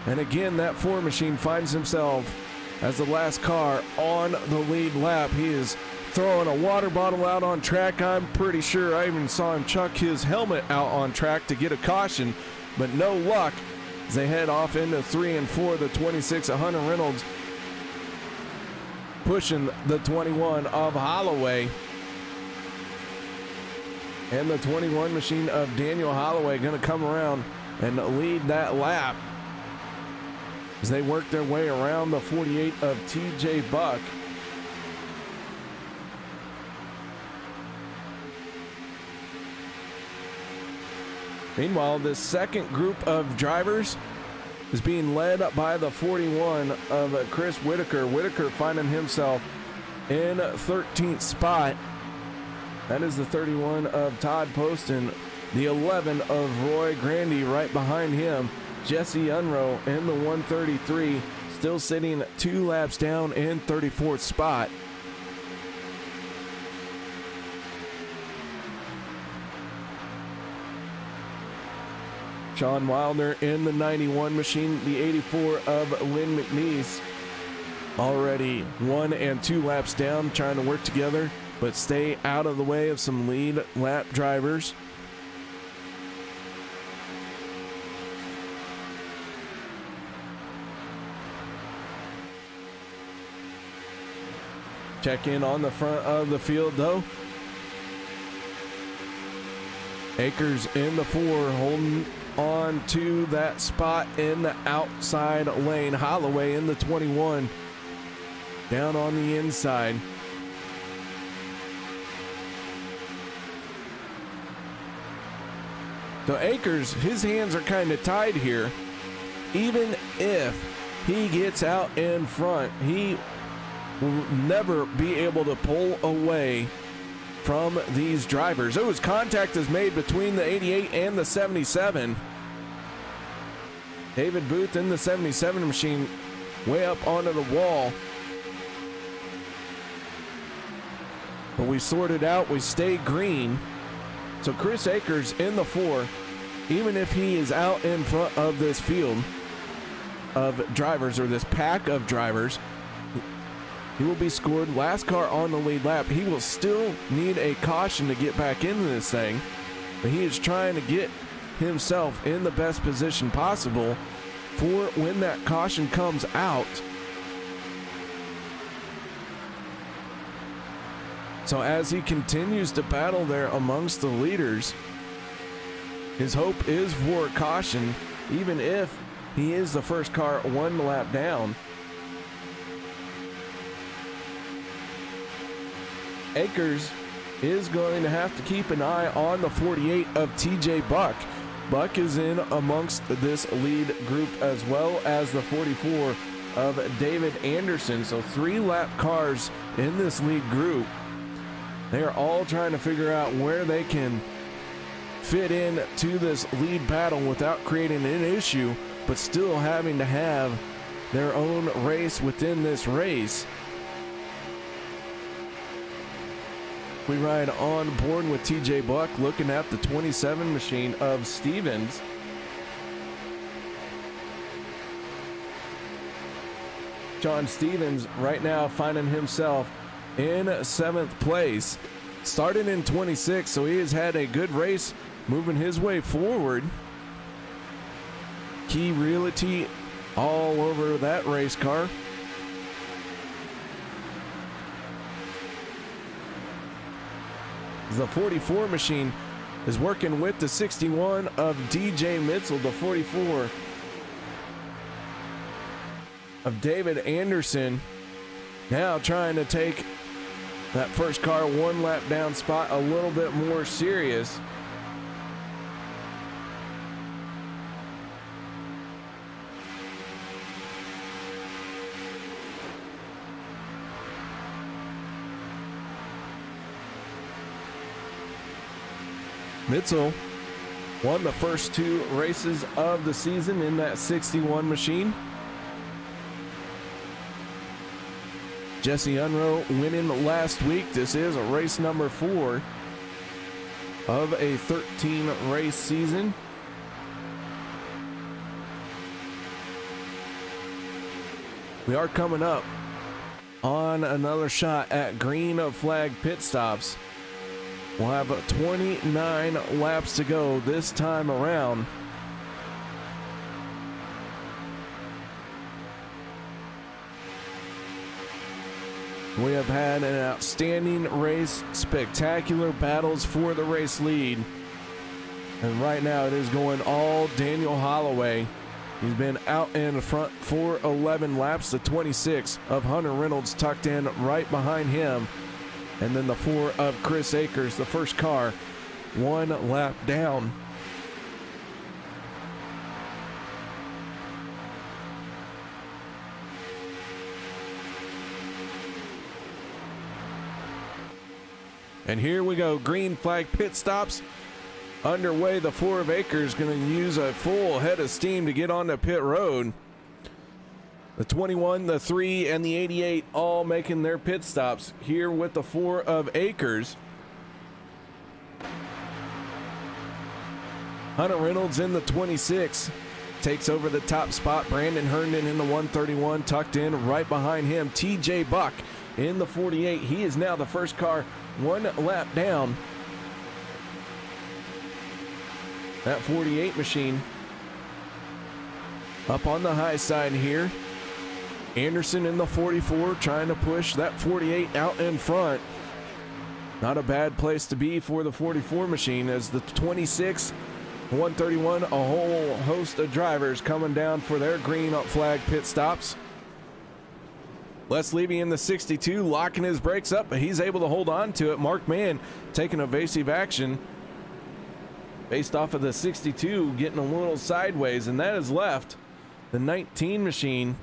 Speaker 2: And again, that 4 machine finds himself as the last car on the lead lap. He is throwing a water bottle out on track. I'm pretty sure I even saw him chuck his helmet out on track to get a caution, but no luck as they head off into 3 and 4. The 26 of Hunter Reynolds pushing the 21 of Holloway. And the 21 machine of Daniel Holloway going to come around and lead that lap as they work their way around the 48 of TJ Buck. Meanwhile, this second group of drivers is being led by the 41 of Chris Whitaker. Whitaker finding himself in 13th spot. That is the 31 of Todd Poston. The 11 of Roy Grandy right behind him. Jesse Unrow in the 133, still sitting 2 laps down in 34th spot. Sean Wilder in the 91 machine, the 84 of Lynn McNeese. Already 1 and 2 laps down, trying to work together, but stay out of the way of some lead lap drivers. Check in on the front of the field though. Akers in the 4, holding on to that spot in the outside lane. Holloway in the 21, down on the inside. So Akers, his hands are kind of tied here. Even if he gets out in front, he will never be able to pull away from these drivers. It was contact is made between the 88 and the 77. David Booth in the 77 machine way up onto the wall. But we sorted out, we stay green. So Chris Akers in the 4, even if he is out in front of this field of drivers, or this pack of drivers, he will be scored last car on the lead lap. He will still need a caution to get back into this thing, but he is trying to get himself in the best position possible for when that caution comes out. So as he continues to battle there amongst the leaders, his hope is for caution, even if he is the first car 1 lap down. Akers is going to have to keep an eye on the 48 of TJ Buck. Buck is in amongst this lead group, as well as the 44 of David Anderson. So 3 lap cars in this lead group. They are all trying to figure out where they can fit in to this lead battle without creating an issue, but still having to have their own race within this race. We ride on board with TJ Buck, looking at the 27 machine of Stevens. John Stevens right now finding himself in 7th place. Started in 26, so he has had a good race moving his way forward. Key Realty all over that race car. The 44 machine is working with the 61 of DJ Mitzel, the 44 of David Anderson. Now trying to take that first car 1 lap down spot a little bit more serious. Mitzel won the first 2 races of the season in that 61 machine. Jesse Unrow winning last week. This is a race number 4 of a 13 race season. We are coming up on another shot at green flag pit stops. We'll have 29 laps to go this time around. We have had an outstanding race, spectacular battles for the race lead. And right now it is going all Daniel Holloway. He's been out in front for 11 laps. The 26 of Hunter Reynolds tucked in right behind him. And then the 4 of Chris Akers, the first car, 1 lap down. And here we go. Green flag pit stops underway. The 4 of Acres going to use a full head of steam to get onto pit road. The 21, the 3, and the 88 all making their pit stops here with the 4 of Acres. Hunter Reynolds in the 26 takes over the top spot. Brandon Herndon in the 131 tucked in right behind him. TJ Buck in the 48. He is now the first car 1 lap down. That 48 machine up on the high side here. Anderson in the 44 trying to push that 48 out in front. Not a bad place to be for the 44 machine, as the 26, 131, a whole host of drivers coming down for their green flag pit stops. Les Levy in the 62 locking his brakes up, but he's able to hold on to it. Mark Mann taking evasive action based off of the 62, getting a little sideways, and that has left the 19 machine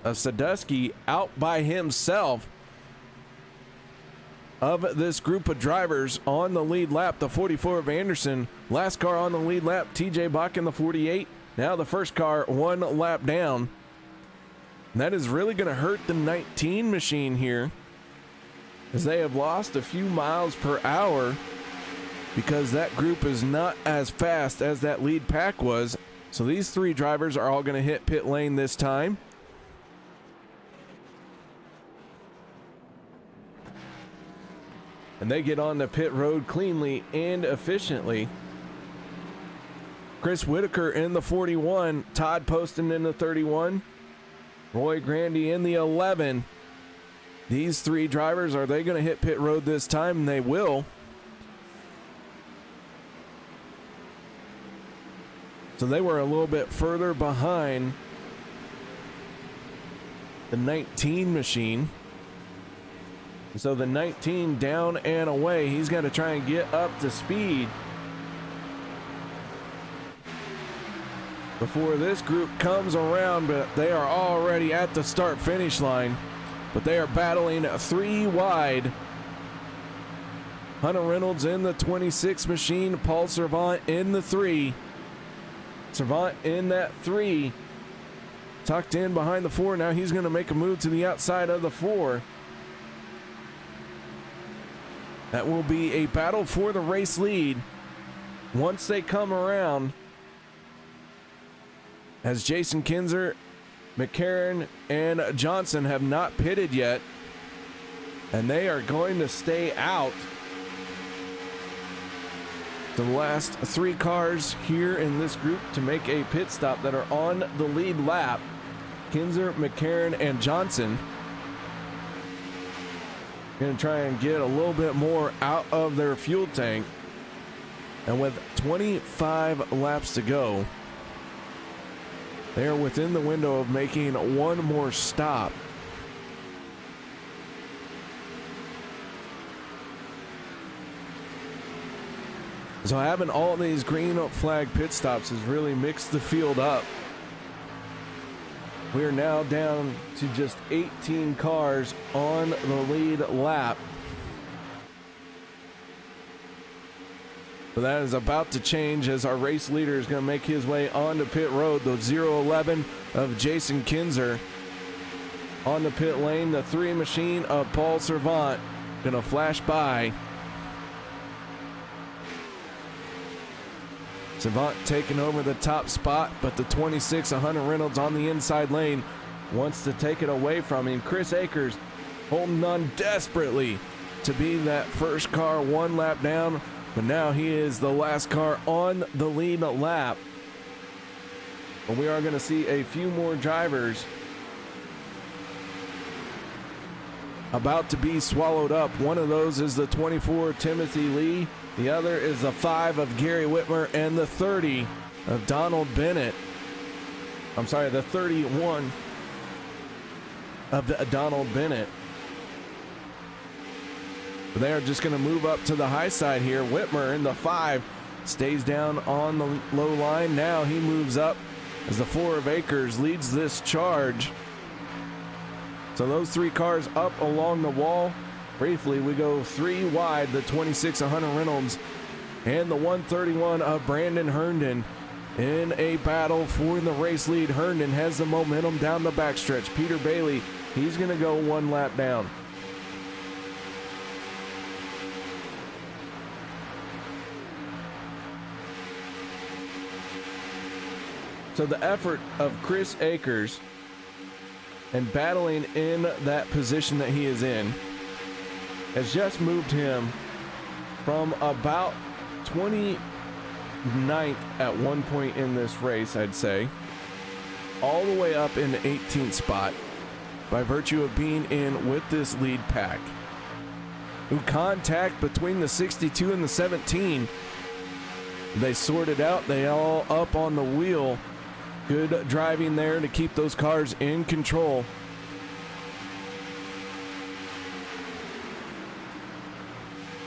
Speaker 2: of Sadusky out by himself of this group of drivers on the lead lap. The 44 of Anderson, last car on the lead lap. TJ Bach in the 48, now the first car 1 lap down. And that is really going to hurt the 19 machine here, as they have lost a few miles per hour because that group is not as fast as that lead pack was. So these 3 drivers are all going to hit pit lane this time. And they get on the pit road cleanly and efficiently. Chris Whitaker in the 41, Todd Poston in the 31, Roy Grandy in the 11. These 3 drivers, are they going to hit pit road this time? And they will. So they were a little bit further behind the 19 machine. So the 19 down and away. He's got to try and get up to speed before this group comes around, but they are already at the start finish line. But they are battling 3 wide. Hunter Reynolds in the 26 machine, Paul Servant in the 3. Servant in that 3, tucked in behind the 4. Now he's going to make a move to the outside of the 4. That will be a battle for the race lead once they come around, as Jason Kinzer, McCarron, and Johnson have not pitted yet, and they are going to stay out. The last 3 cars here in this group to make a pit stop that are on the lead lap: Kinzer, McCarron, and Johnson. Going to try and get a little bit more out of their fuel tank. And with 25 laps to go, they are within the window of making 1 more stop. So having all these green flag pit stops has really mixed the field up. We are now down to just 18 cars on the lead lap. But that is about to change, as our race leader is going to make his way onto pit road. The 011 of Jason Kinzer on the pit lane. The 3 machine of Paul Servant going to flash by. Servant taking over the top spot, but the 26 of Hunter Reynolds on the inside lane wants to take it away from him. Chris Akers holding on desperately to be that first car 1 lap down, but now he is the last car on the lead lap. But we are going to see a few more drivers about to be swallowed up. One of those is the 24 Timothy Lee. The other is the 5 of Gary Whitmer, and the 30 of Donald Bennett. I'm sorry, the 31 of Donald Bennett. But they are just going to move up to the high side here. Whitmer in the 5 stays down on the low line. Now he moves up as the 4 of Acres leads this charge. So those 3 cars up along the wall. Briefly, we go 3 wide, the 26 of Hunter Reynolds and the 131 of Brandon Herndon in a battle for the race lead. Herndon has the momentum down the backstretch. Peter Bailey, he's going to go 1 lap down. So the effort of Chris Akers and battling in that position that he is in has just moved him from about 29th at one point in this race, I'd say, all the way up in the 18th spot by virtue of being in with this lead pack. Who contact between the 62 and the 17. They sorted out, they all up on the wheel. Good driving there to keep those cars in control.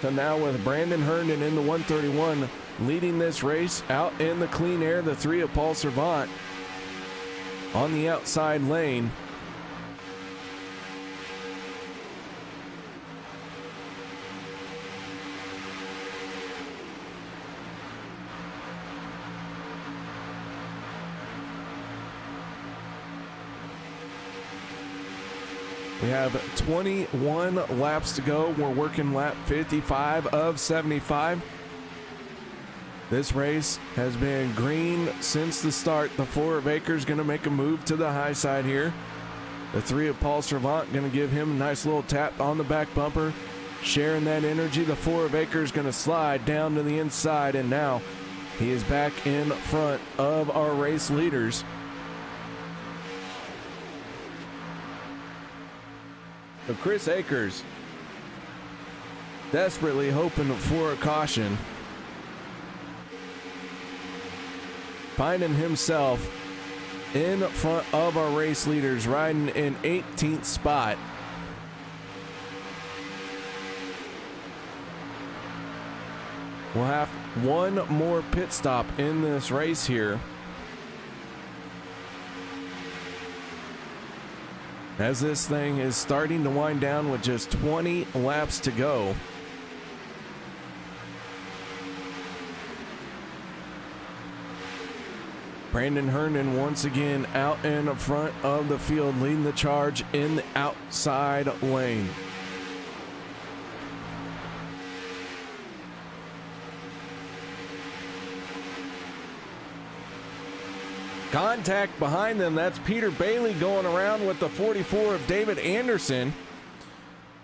Speaker 2: So now with Brandon Herndon in the 131 leading this race out in the clean air, the 3 of Paul Servant on the outside lane. We have 21 laps to go. We're working lap 55 of 75. This race has been green since the start. The 4 of Akers going to make a move to the high side here. The 3 of Paul Servant going to give him a nice little tap on the back bumper, sharing that energy. The 4 of Akers going to slide down to the inside, and now he is back in front of our race leaders. So Chris Akers desperately hoping for a caution, finding himself in front of our race leaders, riding in 18th spot. We'll have one more pit stop in this race here, as this thing is starting to wind down with just 20 laps to go. Brandon Herndon once again out in front of the field, leading the charge in the outside lane. Contact behind them. That's Peter Bailey going around with the 44 of David Anderson.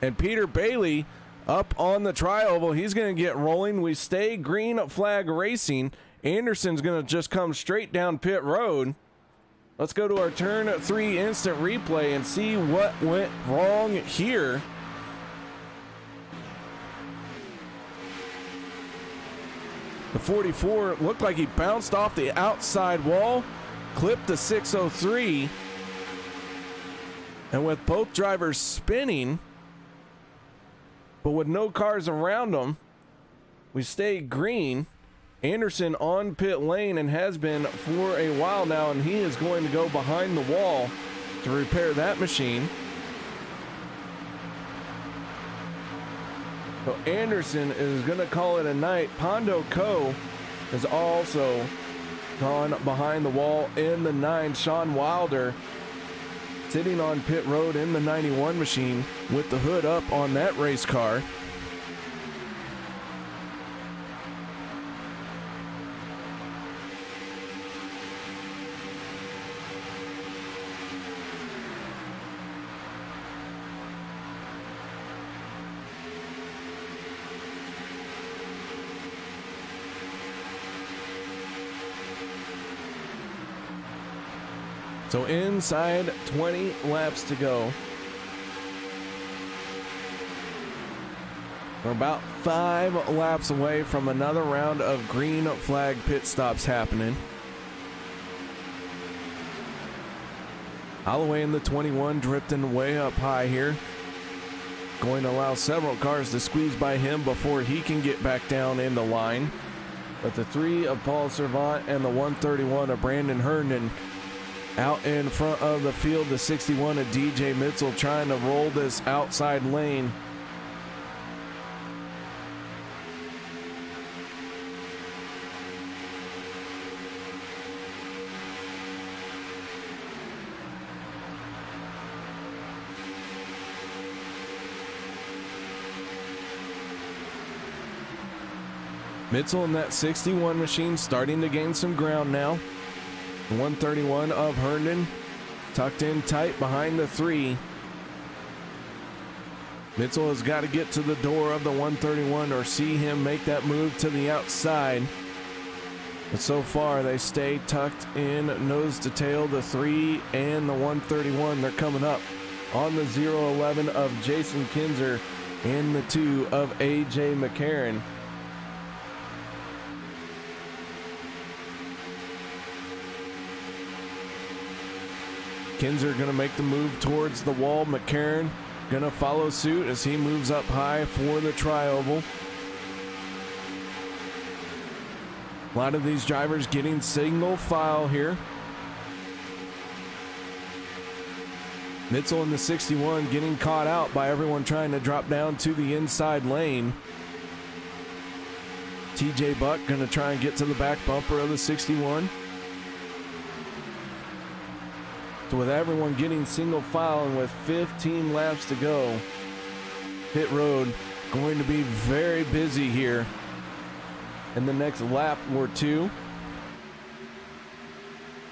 Speaker 2: And Peter Bailey up on the tri-oval. He's going to get rolling. We stay green flag racing. Anderson's going to just come straight down pit road. Let's go to our turn 3 instant replay and see what went wrong here. The 44 looked like he bounced off the outside wall, clipped the 603, and with both drivers spinning, but with no cars around them, we stay green. Anderson on pit lane and has been for a while now, and he is going to go behind the wall to repair that machine. So Anderson is going to call it a night. Pondo Co has also gone behind the wall in the 9. Sean Wilder sitting on pit road in the 91 machine with the hood up on that race car. So inside 20 laps to go. We're about 5 laps away from another round of green flag pit stops happening. Holloway in the 21 drifting way up high here. Going to allow several cars to squeeze by him before he can get back down in the line. But the 3 of Paul Servant and the 131 of Brandon Herndon out in front of the field. The 61 of DJ Mitchell trying to roll this outside lane Mitzel in that 61 machine starting to gain some ground now. The 131 of Herndon tucked in tight behind the 3. Mitzel has got to get to the door of the 131 or see him make that move to the outside. But so far they stay tucked in nose to tail, the 3 and the 131. They're coming up on the 011 of Jason Kinzer and the 2 of AJ McCarron. Kinzer going to make the move towards the wall. McCarron going to follow suit as he moves up high for the tri-oval. A lot of these drivers getting single file here. Mitzel in the 61 getting caught out by everyone trying to drop down to the inside lane. TJ Buck going to try and get to the back bumper of the 61. So with everyone getting single file and with 15 laps to go, pit road going to be very busy here in the next lap or two.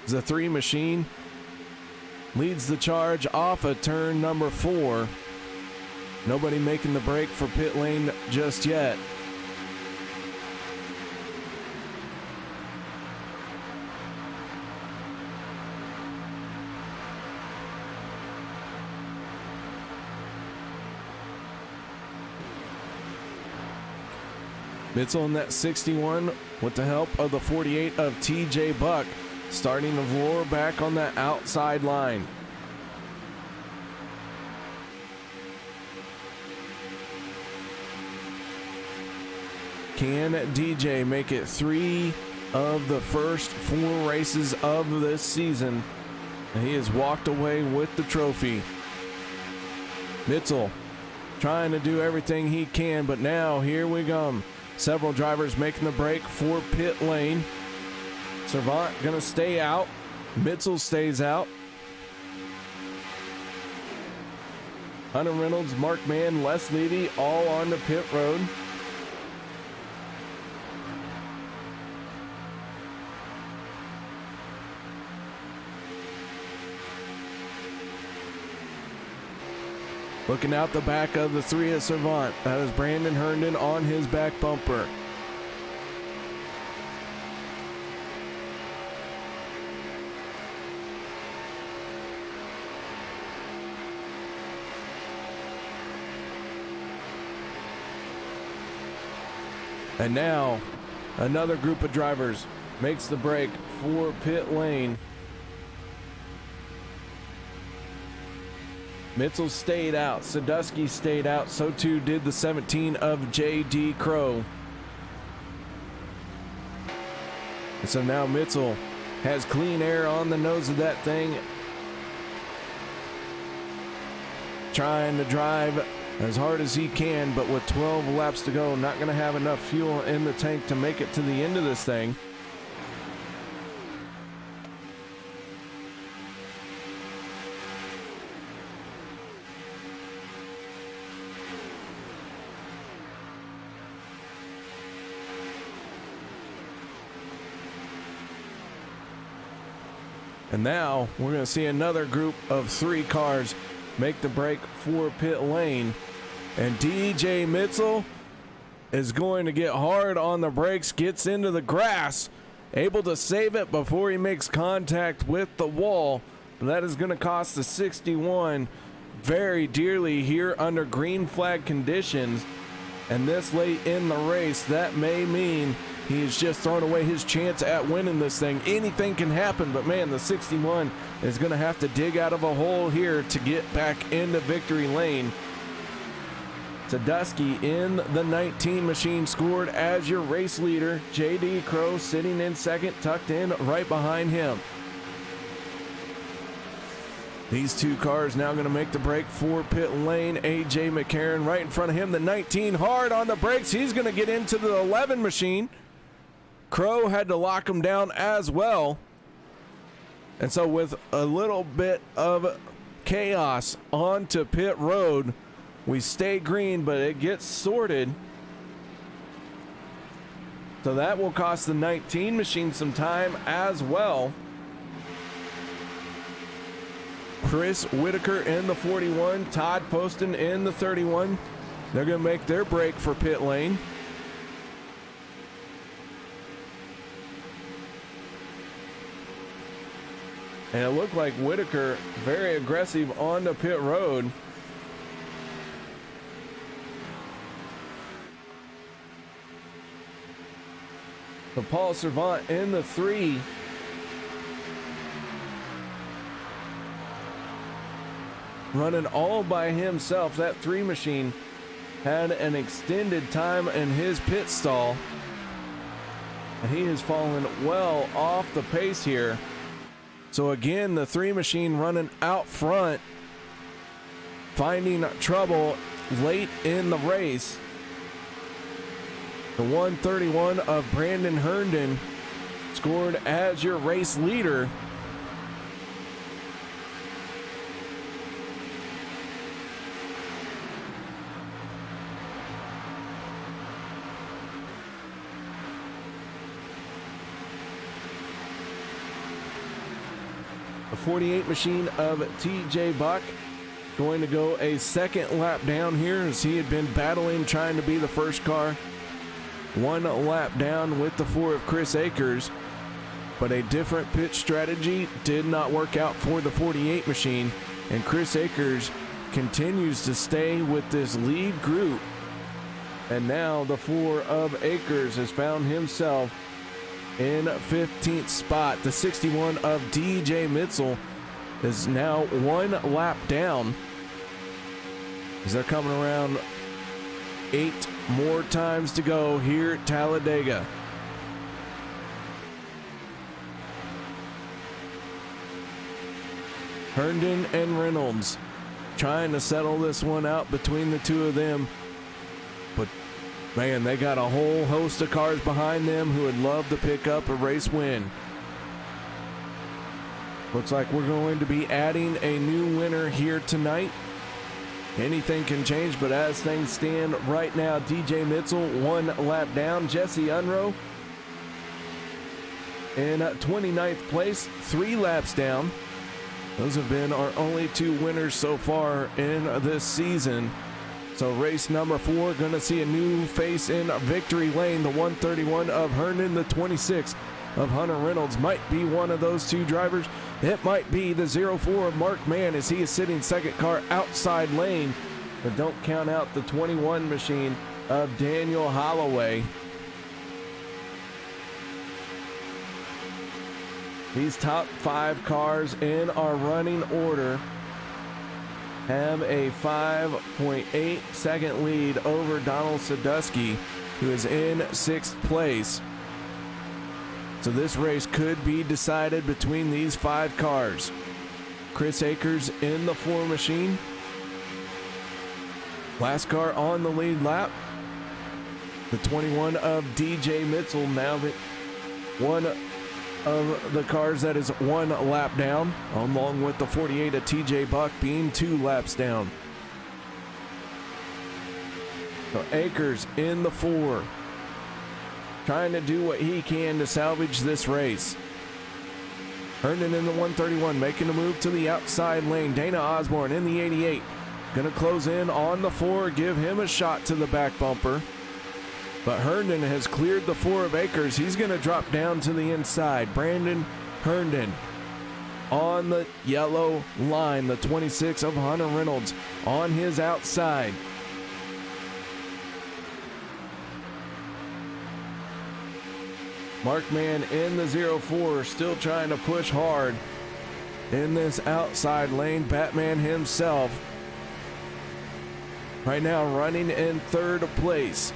Speaker 2: The 3 machine leads the charge off of turn number 4. Nobody making the break for pit lane just yet. Mitzel in that 61 with the help of the 48 of TJ Buck starting to roar back on that outside line. Can DJ make it 3 of the first 4 races of this season? And he has walked away with the trophy. Mitzel trying to do everything he can, but now here we go. Several drivers making the break for pit lane. Servant gonna stay out. Mitzel stays out. Hunter Reynolds, Mark Mann, Les Levy all on the pit road. Looking out the back of the 3 of Servant. That is Brandon Herndon on his back bumper. And now another group of drivers makes the break for pit lane. Mitzel stayed out, Sadusky stayed out, so too did the 17 of J.D. Crow. And so now Mitzel has clean air on the nose of that thing. Trying to drive as hard as he can, but with 12 laps to go, not going to have enough fuel in the tank to make it to the end of this thing. And now we're going to see another group of 3 cars make the break for pit lane. And DJ Mitzel is going to get hard on the brakes, gets into the grass, able to save it before he makes contact with the wall. But that is going to cost the 61 very dearly here under green flag conditions. And this late in the race, that may mean he has just thrown away his chance at winning this thing. Anything can happen, but man, the 61 is going to have to dig out of a hole here to get back into victory lane. Sadusky in the 19 machine scored as your race leader. J.D. Crow sitting in second, tucked in right behind him. These 2 cars now going to make the break for pit lane. AJ McCarron right in front of him. The 19 hard on the brakes. He's going to get into the 11 machine. Crow had to lock him down as well. And so with a little bit of chaos onto pit road, we stay green, but it gets sorted. So that will cost the 19 machine some time as well. Chris Whitaker in the 41, Todd Poston in the 31. They're going to make their break for pit lane. And it looked like Whitaker very aggressive on the pit road. So Paul Servant in the 3. Running all by himself. That 3 machine had an extended time in his pit stall. And he has fallen well off the pace here. So again, the 3 machine running out front, finding trouble late in the race. The 131 of Brandon Herndon scored as your race leader. The 48 machine of TJ Buck going to go a second lap down here as he had been battling trying to be the first car. 1 lap down with the 4 of Chris Akers, but a different pit strategy did not work out for the 48 machine, and Chris Akers continues to stay with this lead group. And now the 4 of Akers has found himself in 15th spot. The 61 of DJ Mitzel is now 1 lap down as they're coming around 8 more times to go here at Talladega. Herndon and Reynolds trying to settle this one out between the 2 of them. But man, they got a whole host of cars behind them who would love to pick up a race win. Looks like we're going to be adding a new winner here tonight. Anything can change, but as things stand right now, DJ Mitzel 1 lap down. Jesse Unruh in 29th place, 3 laps down. Those have been our only 2 winners so far in this season. So race number 4, going to see a new face in victory lane. The 131 of Herndon, the 26 of Hunter Reynolds might be one of those 2 drivers. It might be the 04 of Mark Mann as he is sitting second car outside lane. But don't count out the 21 machine of Daniel Holloway. These top 5 cars in our running order have a 5.8 second lead over Donald Sadusky, who is in 6th place. So this race could be decided between these 5 cars. Chris Akers in the 4 machine. Last car on the lead lap. The 21 of DJ Mitzel, now one of the cars that is 1 lap down, along with the 48 of TJ Buck being 2 laps down. So Akers in the 4, trying to do what he can to salvage this race. Herndon in the 131, making a move to the outside lane. Dana Osborne in the 88, gonna close in on the 4, give him a shot to the back bumper. But Herndon has cleared the 4 of Akers. He's going to drop down to the inside. Brandon Herndon on the yellow line. The 26 of Hunter Reynolds on his outside. Mark Mann in the 04, still trying to push hard in this outside lane. Batman himself right now running in 3rd place.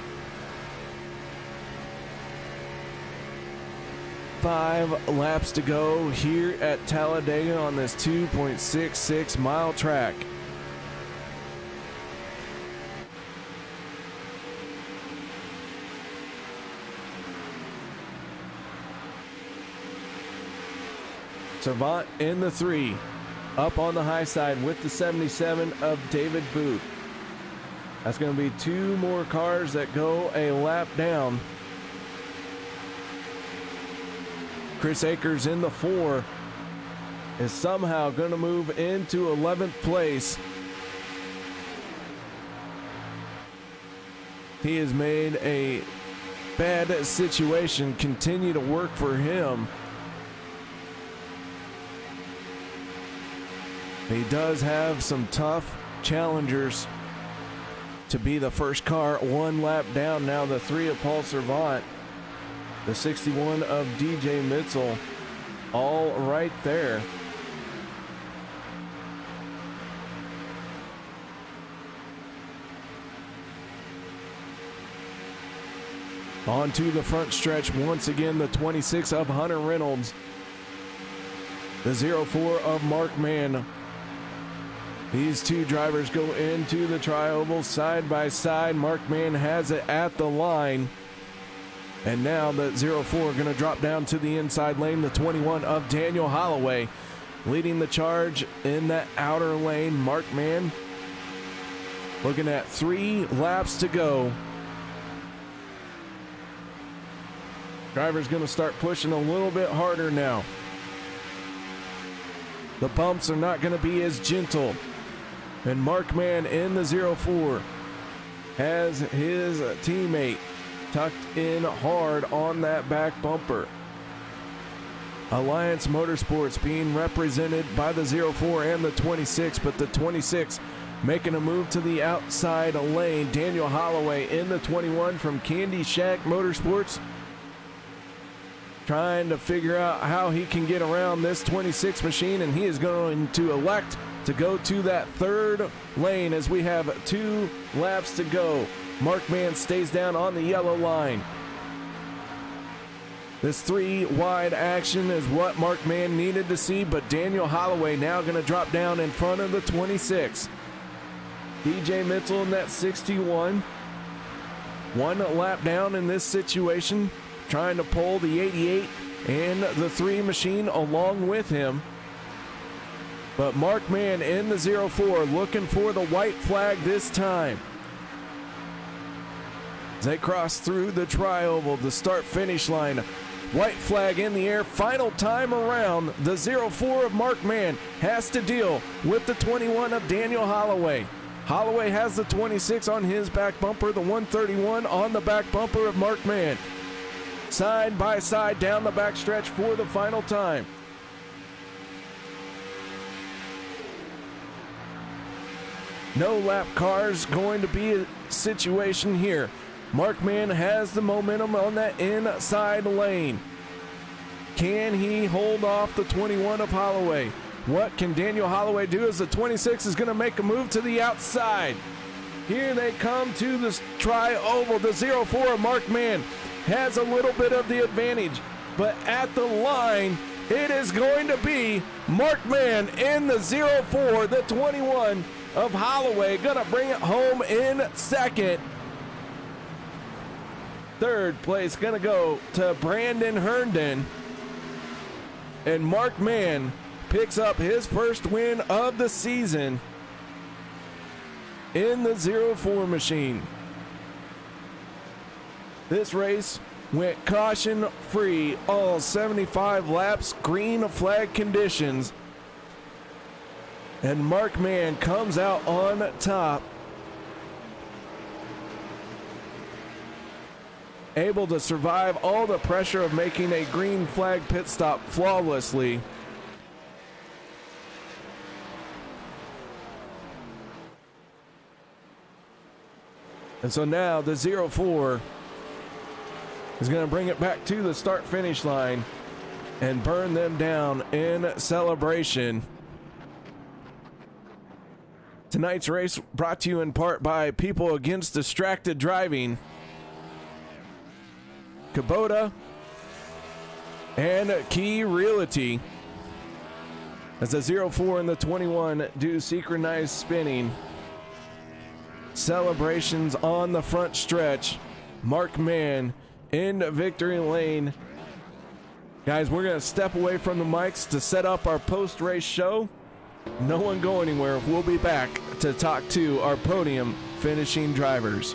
Speaker 2: 5 laps to go here at Talladega on this 2.66 mile track. Servant in the 3, up on the high side with the 77 of David Booth. That's going to be 2 more cars that go a lap down. Chris Akers in the 4 is somehow going to move into 11th place. He has made a bad situation continue to work for him. He does have some tough challengers to be the first car one lap down. Now the 3 of Paul Servant, the 61 of DJ Mitzel, all right there. On to the front stretch once again, the 26 of Hunter Reynolds, the 04 of Mark Mann. These two drivers go into the tri-oval side by side. Mark Mann has it at the line. And now the 04 going to drop down to the inside lane. The 21 of Daniel Holloway leading the charge in that outer lane. Mark Mann looking at 3 laps to go. Driver's going to start pushing a little bit harder now. The bumps are not going to be as gentle. And Mark Mann in the 04 has his teammate tucked in hard on that back bumper. Alliance Motorsports being represented by the 04 and the 26, but the 26 making a move to the outside lane. Daniel Holloway in the 21 from Candy Shack Motorsports, trying to figure out how he can get around this 26 machine, and he is going to elect to go to that third lane as we have 2 laps to go. Mark Mann stays down on the yellow line. This 3 wide action is what Mark Mann needed to see, but Daniel Holloway now going to drop down in front of the 26. DJ Mitzel in that 61. 1 lap down in this situation, trying to pull the 88 and the 3 machine along with him. But Mark Mann in the 04 looking for the white flag this time. As they cross through the tri-oval, the start-finish line. White flag in the air. Final time around. The 04 of Mark Mann has to deal with the 21 of Daniel Holloway. Holloway has the 26 on his back bumper, the 131 on the back bumper of Mark Mann. Side by side down the backstretch for the final time. No lap cars going to be a situation here. Mark Mann has the momentum on that inside lane. Can he hold off the 21 of Holloway? What can Daniel Holloway do as the 26 is going to make a move to the outside? Here they come to the tri-oval. The 04 of Mark Mann has a little bit of the advantage, but at the line, it is going to be Mark Mann in the 04, the 21 of Holloway, gonna bring it home in second. Third place gonna go to Brandon Herndon. And Mark Mann picks up his first win of the season in the 04 machine. This race went caution free, all 75 laps, green flag conditions. And Mark Mann comes out on top, able to survive all the pressure of making a green flag pit stop flawlessly. And so now the 04 is going to bring it back to the start-finish line and burn them down in celebration. Tonight's race brought to you in part by People Against Distracted Driving, Kubota, and Key Realty. As the 04 and the 21 do synchronized spinning. Celebrations on the front stretch. Mark Mann in victory lane. Guys, we're going to step away from the mics to set up our post-race show. No one go anywhere. We'll be back to talk to our podium finishing drivers.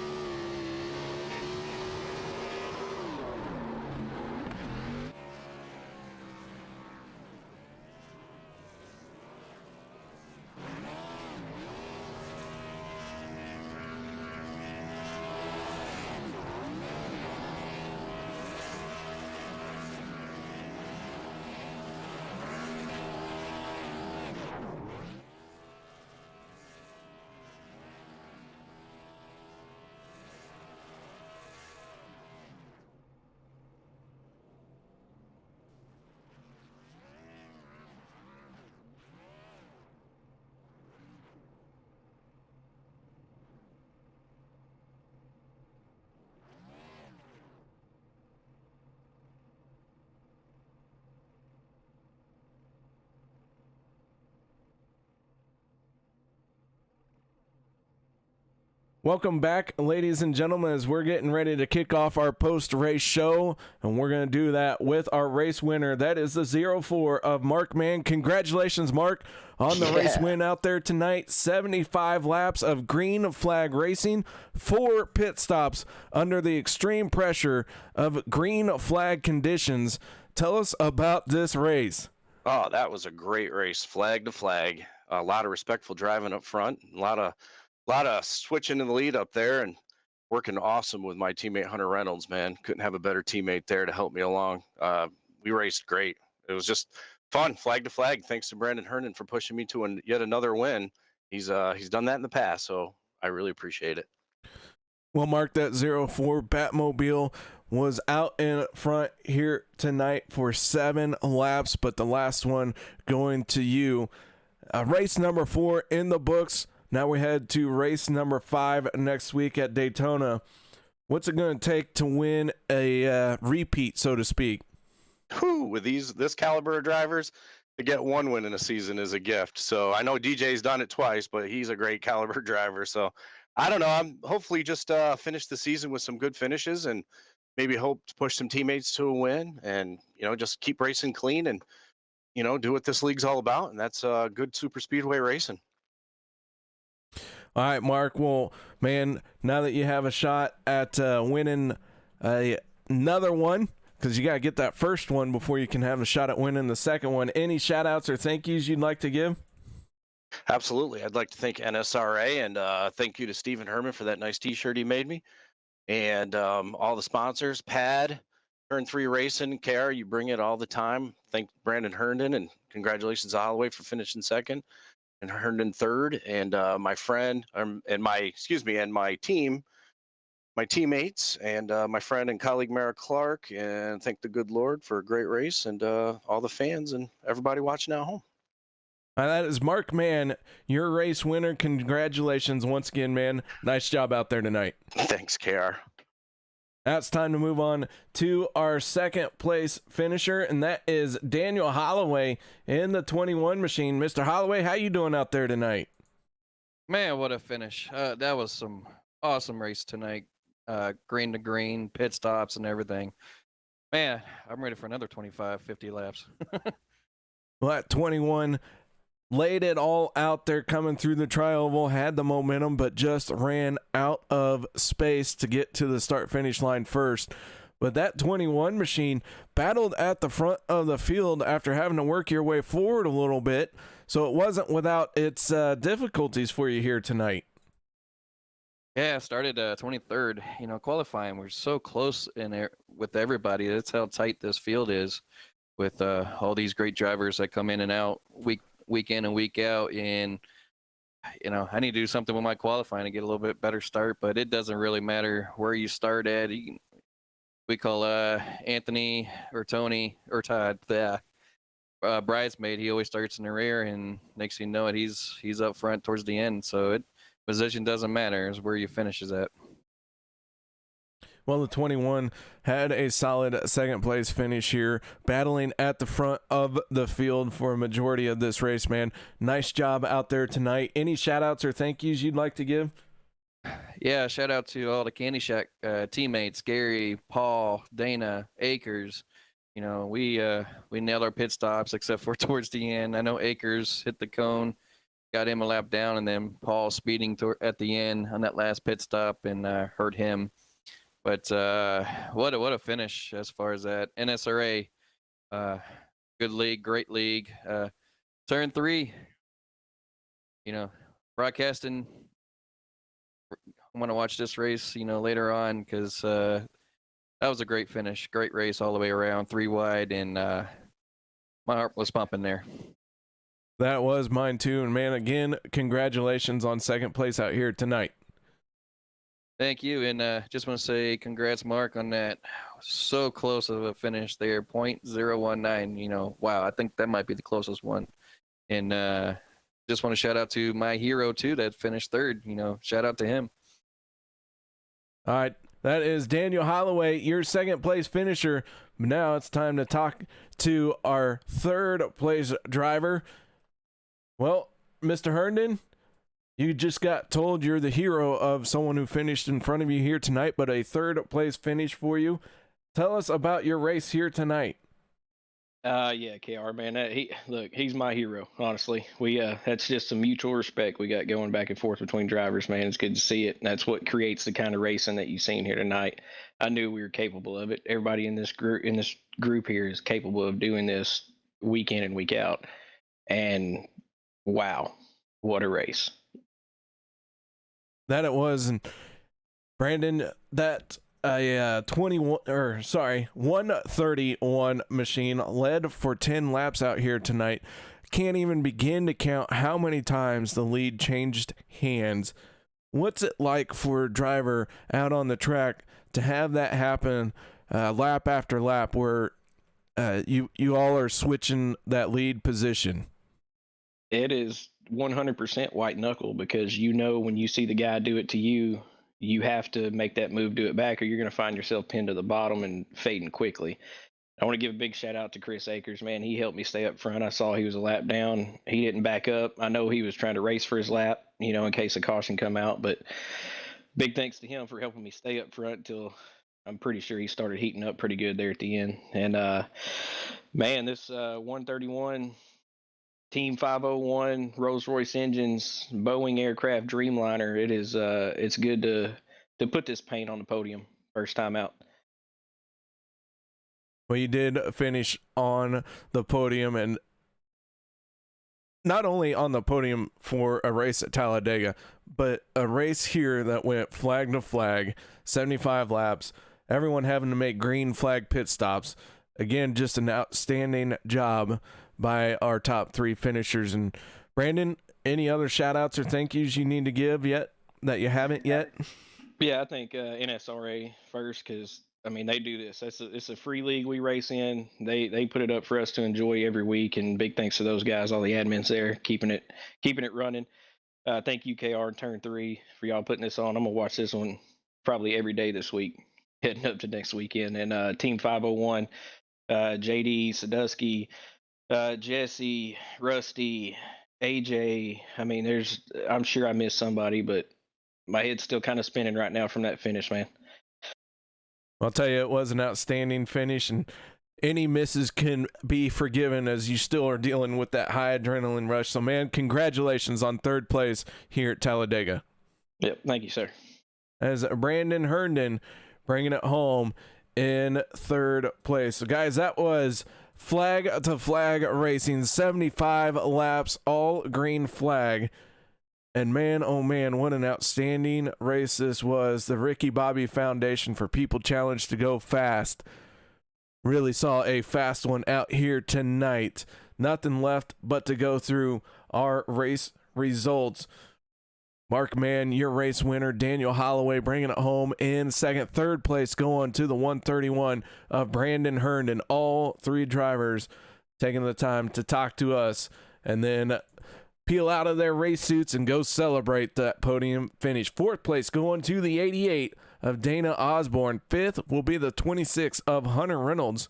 Speaker 2: Welcome back, ladies and gentlemen, as we're getting ready to kick off our post-race show, and we're going to do that with our race winner. That is the 04 of Mark Mann. Congratulations, Mark, on the race win out there tonight. 75 laps of green flag racing, 4 pit stops under the extreme pressure of green flag conditions. Tell us about this race.
Speaker 6: Oh, that was a great race, flag to flag. A lot of respectful driving up front, a lot of switching in the lead up there, and working awesome with my teammate Hunter Reynolds. Man, couldn't have a better teammate there to help me along. We raced great. It was just fun, flag to flag. Thanks to Brandon Herndon for pushing me to yet another win. He's done that in the past, so I really appreciate it.
Speaker 2: Well, Mark, that 04 Batmobile was out in front here tonight for 7 laps, but the last one going to you. Race number 4 in the books. Now we head to race number 5 next week at Daytona. What's it going to take to win a repeat, so to speak?
Speaker 6: With this caliber of drivers, to get one win in a season is a gift. So I know DJ's done it twice, but he's a great caliber driver. So I don't know. I'm hopefully just finish the season with some good finishes, and maybe hope to push some teammates to a win, and just keep racing clean, and do what this league's all about, and that's good super speedway racing.
Speaker 2: All right, Mark. Well, man, now that you have a shot at winning another one, because you got to get that first one before you can have a shot at winning the second one, any shout outs or thank yous you'd like to give?
Speaker 6: Absolutely. I'd like to thank NSRA, and thank you to Stephen Herman for that nice t-shirt he made me, and all the sponsors, PADD, Turn 3 Racing, KR, you bring it all the time. Thank Brandon Herndon, and congratulations to Holloway for finishing second, and Herndon third, and my friend, and my teammates, and my friend and colleague Mara Clark, and thank the good Lord for a great race, and all the fans and everybody watching at home.
Speaker 2: That is Mark Mann, your race winner. Congratulations once again, man. Nice job out there tonight.
Speaker 6: Thanks, KR.
Speaker 2: Now it's time to move on to our second place finisher, and that is Daniel Holloway in the 21 machine. Mr. Holloway, how you doing out there tonight?
Speaker 7: Man, what a finish. That was some awesome race tonight. Green to green, pit stops and everything. Man, I'm ready for another 25, 50 laps.
Speaker 2: Well, at 21, laid it all out there coming through the tri-oval, had the momentum, but just ran out of space to get to the start-finish line first. But that 21 machine battled at the front of the field after having to work your way forward a little bit, so it wasn't without its difficulties for you here tonight.
Speaker 7: Yeah, started 23rd. Qualifying, we're so close in there with everybody. That's how tight this field is with all these great drivers that come in and out week in and week out, and I need to do something with my qualifying to get a little bit better start, but it doesn't really matter where you start at. We call Anthony or Tony or Todd the bridesmaid. He always starts in the rear, and next thing you know it, he's up front towards the end. So position doesn't matter, is where you finishes at.
Speaker 2: Well, the 21 had a solid second place finish here, battling at the front of the field for a majority of this race, man. Nice job out there tonight. Any shout outs or thank yous you'd like to give?
Speaker 7: Yeah, shout out to all the Candy Shack teammates, Gary, Paul, Dana, Akers. We nailed our pit stops except for towards the end. I know Akers hit the cone, got him a lap down, and then Paul speeding at the end on that last pit stop and hurt him. But what a finish as far as that. NSRA, good league, great league. Turn 3, broadcasting. I want to watch this race, later on, because that was a great finish, great race all the way around, 3 wide, and my heart was pumping there.
Speaker 2: That was mine too, and man, again, congratulations on second place out here tonight.
Speaker 7: Thank you, and just want to say congrats, Mark, on that. So close of a finish there, 0.019. Wow, I think that might be the closest one. And just want to shout out to my hero too that finished third. Shout out to him.
Speaker 2: All right, that is Daniel Holloway, your second place finisher. Now it's time to talk to our third place driver. Well, Mr. Herndon, You just got told you're the hero of someone who finished in front of you here tonight, but a third place finish for you. Tell us about your race here tonight.
Speaker 8: Yeah, KR, man. He's my hero, honestly. That's just some mutual respect we got going back and forth between drivers, man. It's good to see it. And that's what creates the kind of racing that you've seen here tonight. I knew we were capable of it. Everybody in this group here is capable of doing this week in and week out. And wow, what a race.
Speaker 2: That it was. And Brandon, that a 131 machine led for 10 laps out here tonight. Can't even begin to count how many times the lead changed hands. What's it like for a driver out on the track to have that happen lap after lap, where you all are switching that lead position?
Speaker 8: It is 100% white knuckle, because when you see the guy do it to you, you have to make that move, do it back, or you're going to find yourself pinned to the bottom and fading quickly. I want to give a big shout out to Chris Akers, man. He helped me stay up front. I saw he was a lap down. He didn't back up. I know he was trying to race for his lap, in case a caution come out, but big thanks to him for helping me stay up front until I'm pretty sure he started heating up pretty good there at the end. And, man, this 131 Team 501 Rolls-Royce engines, Boeing aircraft Dreamliner. It's good to put this paint on the podium first time out.
Speaker 2: Well, you did finish on the podium, and not only on the podium for a race at Talladega, but a race here that went flag to flag, 75 laps, everyone having to make green flag pit stops. Again, just an outstanding job by our top three finishers. And Brandon, any other shout outs or thank yous you need to give yet that you haven't yet?
Speaker 8: Yeah, I think NSRA first, because they do this. It's a free league we race in. They put it up for us to enjoy every week, and big thanks to those guys, all the admins there, keeping it running. Thank you, KR and Turn 3, for y'all putting this on. I'm gonna watch this one probably every day this week, heading up to next weekend. And Team 501, JD, Sadusky, Jesse, Rusty, AJ. I'm sure I missed somebody, but my head's still kind of spinning right now from that finish, man.
Speaker 2: I'll tell you, it was an outstanding finish, and any misses can be forgiven as you still are dealing with that high adrenaline rush. So, man, congratulations on third place here at Talladega.
Speaker 8: Yep, thank you, sir.
Speaker 2: As Brandon Herndon bringing it home in third place. So, guys, that was flag to flag racing, 75 laps, all green flag. And man, oh man, what an outstanding race this was. The Ricky Bobby Foundation for People Challenge to Go Fast really saw a fast one out here tonight. Nothing left but to go through our race results. Mark Mann, your race winner. Daniel Holloway bringing it home in second. Third place going to the 131 of Brandon Herndon. All three drivers taking the time to talk to us and then peel out of their race suits and go celebrate that podium finish. Fourth place going to the 88 of Dana Osborne. Fifth will be the 26 of Hunter Reynolds.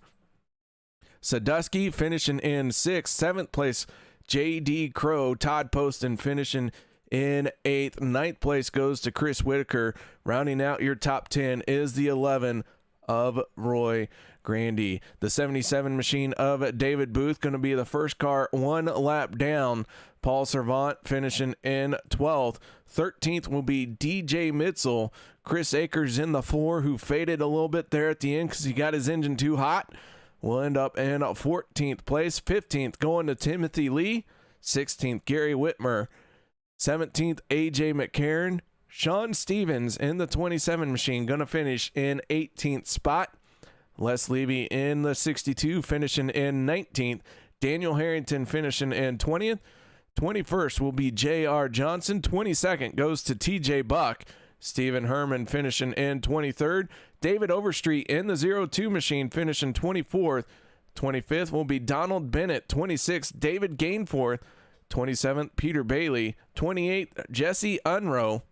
Speaker 2: Sadusky finishing in sixth. Seventh place, J.D. Crow. Todd Poston finishing in eighth. Ninth place goes to Chris Whitaker. Rounding out your top 10 is the 11 of Roy Grandy. The 77 machine of David Booth going to be the first car one lap down. Paul Servant finishing in 12th. 13th will be DJ Mitzel. Chris Akers in the 4, who faded a little bit there at the end because he got his engine too hot. Will end up in 14th place. 15th going to Timothy Lee. 16th, Gary Whitmer. 17th, AJ McCarron. Sean Stevens in the 27 machine going to finish in 18th spot. Les Levy in the 62 finishing in 19th. Daniel Harrington finishing in 20th. 21st will be J.R. Johnson. 22nd goes to T.J. Buck. Stephen Herman finishing in 23rd. David Overstreet in the 02 machine finishing 24th. 25th will be Donald Bennett. 26th, David Gainforth. 27th, Peter Bailey. 28th, Jesse Unrow.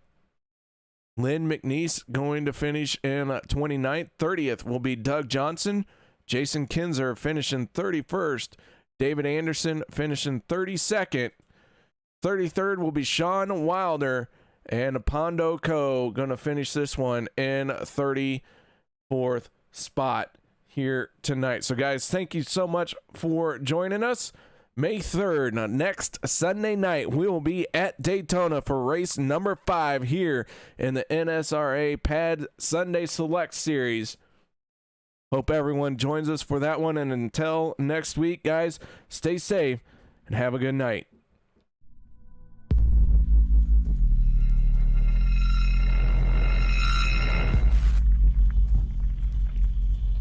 Speaker 2: Lynn McNeese going to finish in 29th. 30th will be Doug Johnson. Jason Kinzer finishing 31st. David Anderson finishing 32nd. 33rd will be Sean Wilder, and Pondo Co. going to finish this one in 34th spot here tonight. So, guys, thank you so much for joining us. May 3rd, next Sunday night, we will be at Daytona for race number 5 here in the NSRA PADD Sunday Select Series. Hope everyone joins us for that one. And until next week, guys, stay safe and have a good night.